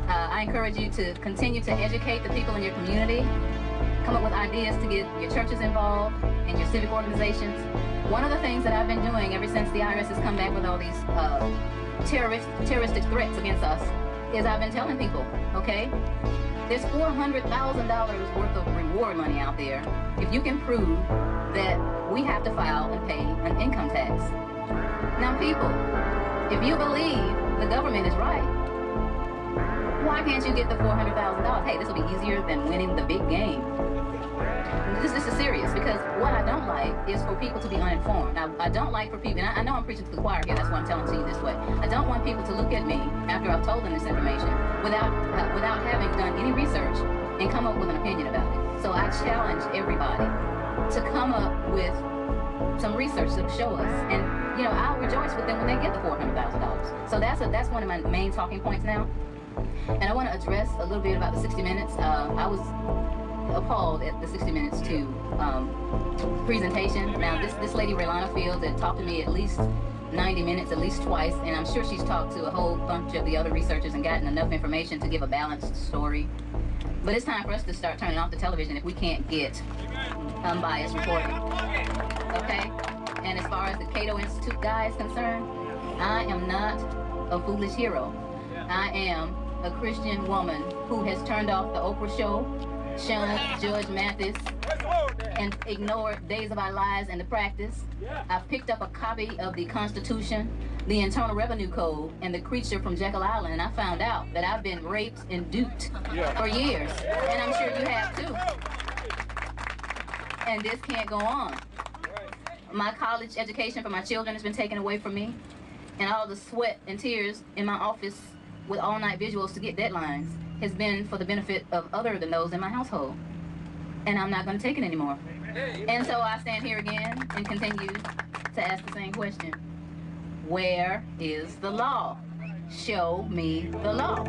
I encourage you to continue to educate the people in your community, come up with ideas to get your churches involved and your civic organizations. One of the things that I've been doing ever since the IRS has come back with all these terroristic threats against us is I've been telling people, okay, there's $400,000 worth of reward money out there if you can prove that we have to file and pay an income tax. Now people, if you believe the government is right, why can't you get the $400,000? Hey, this will be easier than winning the big game. This is serious, because what I don't like is for people to be uninformed. Now, I don't like for people, and I know I'm preaching to the choir here, that's why I'm telling to you this way. I don't want people to look at me after I've told them this information without having done any research and come up with an opinion about it. So I challenge everybody to come up with some research to show us, and you know, I'll rejoice with them when they get the $400,000. So that's one of my main talking points now. And I want to address a little bit about the 60 Minutes. I was appalled at the 60 Minutes 2 presentation. Now, this lady, Raylana Fields, had talked to me at least 90 minutes, at least twice, and I'm sure she's talked to a whole bunch of the other researchers and gotten enough information to give a balanced story. But it's time for us to start turning off the television if we can't get unbiased reporting. Okay? And as far as the Cato Institute guy is concerned, I am not a foolish hero. I am a Christian woman who has turned off the Oprah show, shunned Judge Mathis, and ignored Days of Our Lives and the Practice. I've picked up a copy of the Constitution, the Internal Revenue Code, and the Creature from Jekyll Island, and I found out that I've been raped and duped for years, and I'm sure you have too. And this can't go on. My college education for my children has been taken away from me, and all the sweat and tears in my office with all-night visuals to get deadlines has been for the benefit of other than those in my household. And I'm not going to take it anymore. And so I stand here again and continue to ask the same question. Where is the law? Show me the law.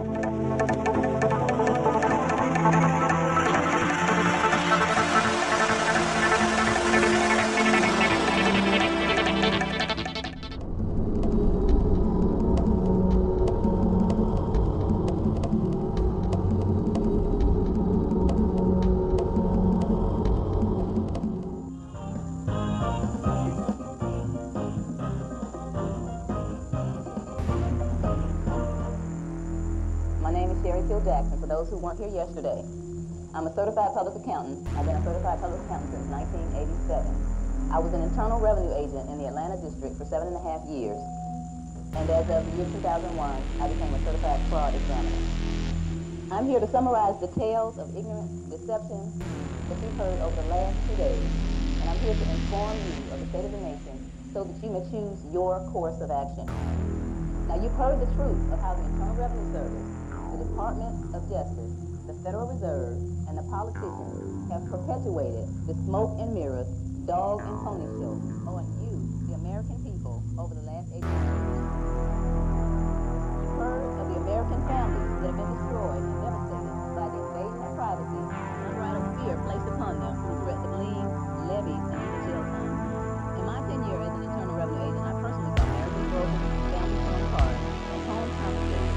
Jackson, for those who weren't here yesterday. I'm a certified public accountant. I've been a certified public accountant since 1987. I was an internal revenue agent in the Atlanta district for 7.5 years. And as of the year 2001, I became a certified fraud examiner. I'm here to summarize the tales of ignorance, deception that you've heard over the last 2 days. And I'm here to inform you of the state of the nation so that you may choose your course of action. Now, you've heard the truth of how the Internal Revenue Service, the Department of Justice, the Federal Reserve, and the politicians have perpetuated the smoke and mirrors, dog and pony show on you, the American people, over the last 8 years. You've heard of the American families that have been destroyed and devastated by the invasion of privacy and unbridled fear placed upon them through threats of liens, levies, and even jail time. In my tenure as an Internal Revenue agent, I personally saw marriages broken, families torn apart, and homes confiscated,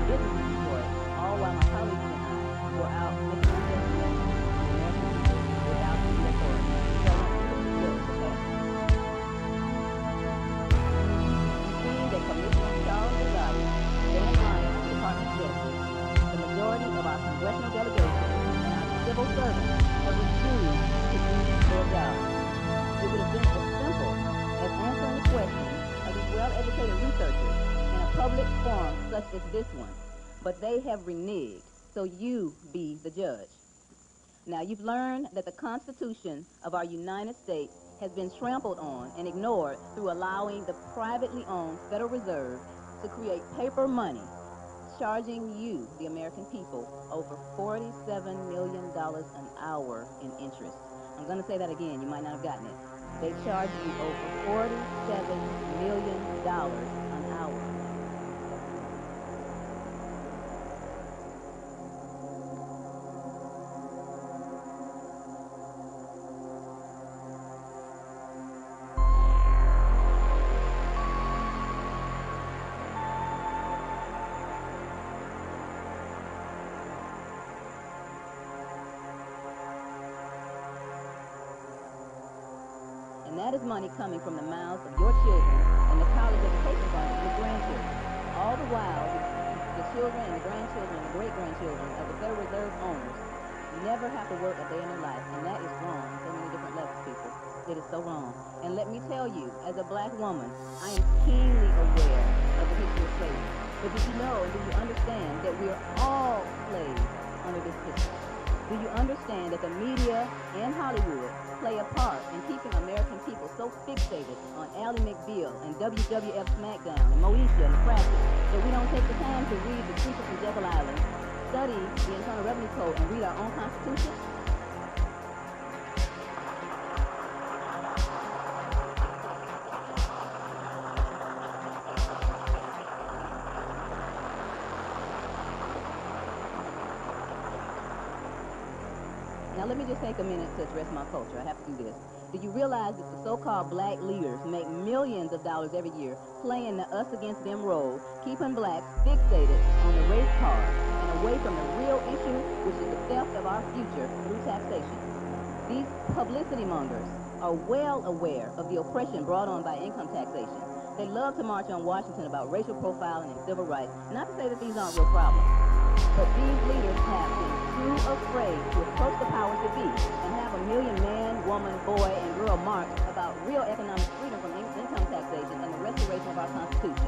businesses destroyed, all while my colleagues and I were out making investigations on the American people without the authority. So I want you to do this, okay? public forums such as this one, but they have reneged, so you be the judge. Now, you've learned that the Constitution of our United States has been trampled on and ignored through allowing the privately owned Federal Reserve to create paper money, charging you, the American people, over $47 million an hour in interest. I'm going to say that again. You might not have gotten it. They charge you over $47 million an hour. That is money coming from the mouths of your children and the college education funds of your grandchildren. All the while, the children and the grandchildren and the great-grandchildren of the Federal Reserve owners never have to work a day in their life, and that is wrong on so many different levels, people. It is so wrong. And let me tell you, as a black woman, I am keenly aware of the history of slavery. But do you know and do you understand that we are all slaves under this system? Do you understand that the media and Hollywood play a part in keeping American people so fixated on Ally McBeal and WWF SmackDown and Moesha and Practice that we don't take the time to read the Secret from Jekyll Island, study the Internal Revenue Code, and read our own Constitution? Now let me just take a minute to address my culture. I have to do this. Do you realize that the so-called black leaders make millions of dollars every year playing the us against them role, keeping blacks fixated on the race card and away from the real issue, which is the theft of our future through taxation? These publicity mongers are well aware of the oppression brought on by income taxation. They love to march on Washington about racial profiling and civil rights. Not to say that these aren't real problems, but these leaders have been too afraid to approach the powers that be and have a million man, woman, boy, and girl march about real economic freedom from income taxation and the restoration of our Constitution.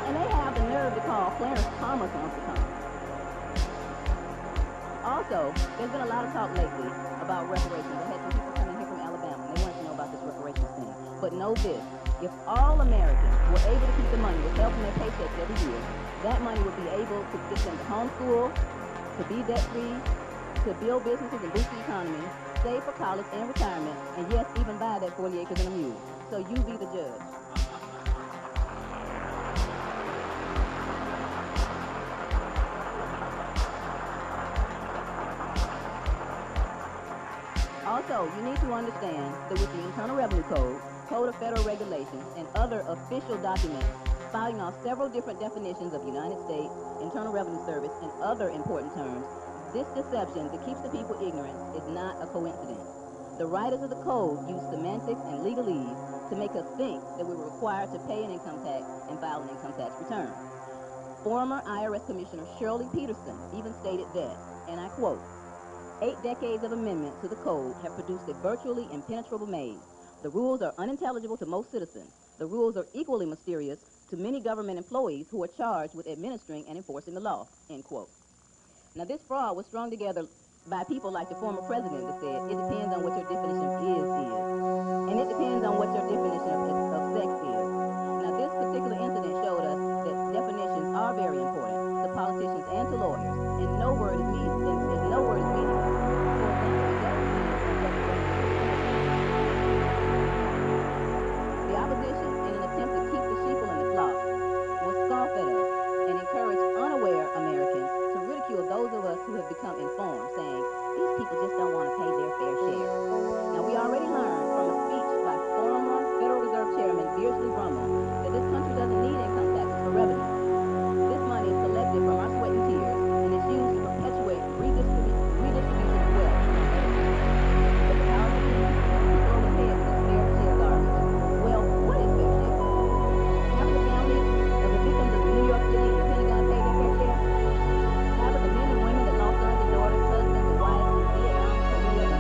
And they have the nerve to call Clarence Thomas Uncle Tom. Also, there's been a lot of talk lately about reparations. I had some people come in here from Alabama and they wanted to know about this reparations thing. But know this, if all Americans were able to keep the money withheld from their paychecks every year, that money would be able to get them to homeschool, to be debt-free, to build businesses and boost the economy, save for college and retirement, and yes, even buy that 40 acres and a mule. So you be the judge. Also, you need to understand that with the Internal Revenue Code, Code of Federal Regulations, and other official documents spouting off several different definitions of United States, Internal Revenue Service, and other important terms, this deception that keeps the people ignorant is not a coincidence. The writers of the code use semantics and legalese to make us think that we were required to pay an income tax and file an income tax return. Former I.R.S. Commissioner Shelby even stated that, and I quote, 8 decades of amendments to the code have produced a virtually impenetrable maze. The rules are unintelligible to most citizens. The rules are equally mysterious to many government employees who are charged with administering and enforcing the law, end quote. Now, this fraud was strung together by people like the former president that said, it depends on what your definition is. And it depends on what your definition of sex is. Now, this particular incident showed us that definitions are very important to politicians and to lawyers, and no word is meaningless. The opposition, in an attempt to keep the sheeple in the flock, will scoff at us and encourage unaware Americans to ridicule those of us who have become informed, saying, these people just don't want to pay their fair share. Now, we already learned from a speech by former Federal Reserve Chairman Beardsley Brummel that this country doesn't need income taxes for revenue. This money is collected from our sweat and tears and is used to perpetuate redistribution of wealth. But the power of the people overhead is fair share garbage. Well, what is fair share? Have the families of the victims of the New York City and the Pentagon pay their fair share? Have the men and women that lost sons and daughters, husbands and wives in Vietnam, Korea,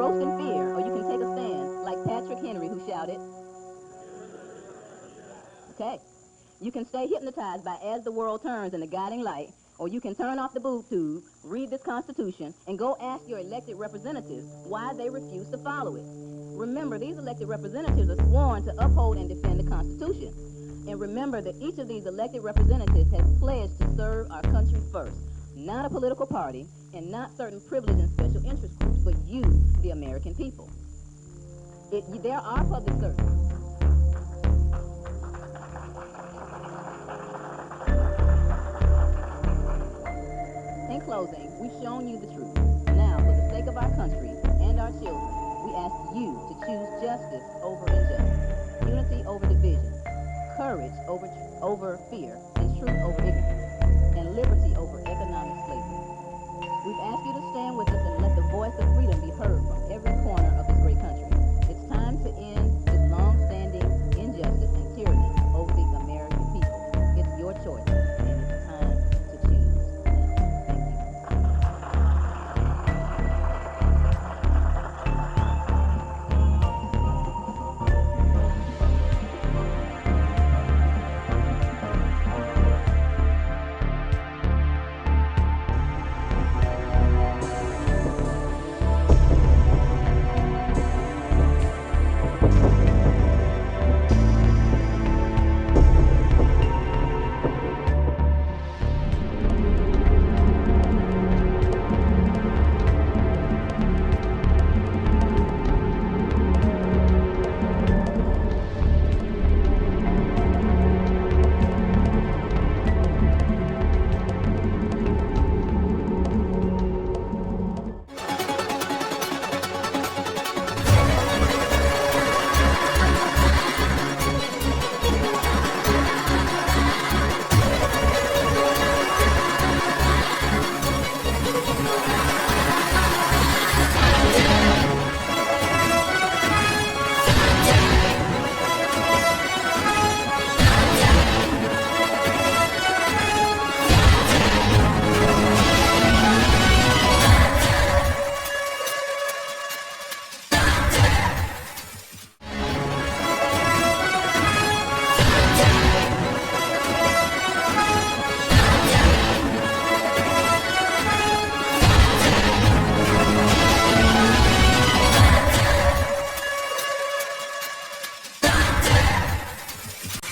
engrossed in fear, or you can take a stand, like Patrick Henry, who shouted. Okay. You can stay hypnotized by As the World Turns and the Guiding Light, or you can turn off the boob tube, read this Constitution, and go ask your elected representatives why they refuse to follow it. Remember, these elected representatives are sworn to uphold and defend the Constitution. And remember that each of these elected representatives has pledged to serve our country first, not a political party, and not certain privileged and special interest groups, but you, the American people. There are public servants. In closing, we've shown you the truth. Now, for the sake of our country and our children, we ask you to choose justice over injustice, unity over division, courage over fear, and truth over ignorance, and liberty over economic slavery. We've asked you to stand with us and let the voice of freedom be heard from every corner of this great country. It's time to end this long-standing injustice and tyranny over the American people. It's your choice, and it's time to choose.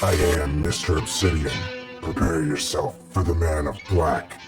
I am Mr. Obsidian. Prepare yourself for the Man of Black.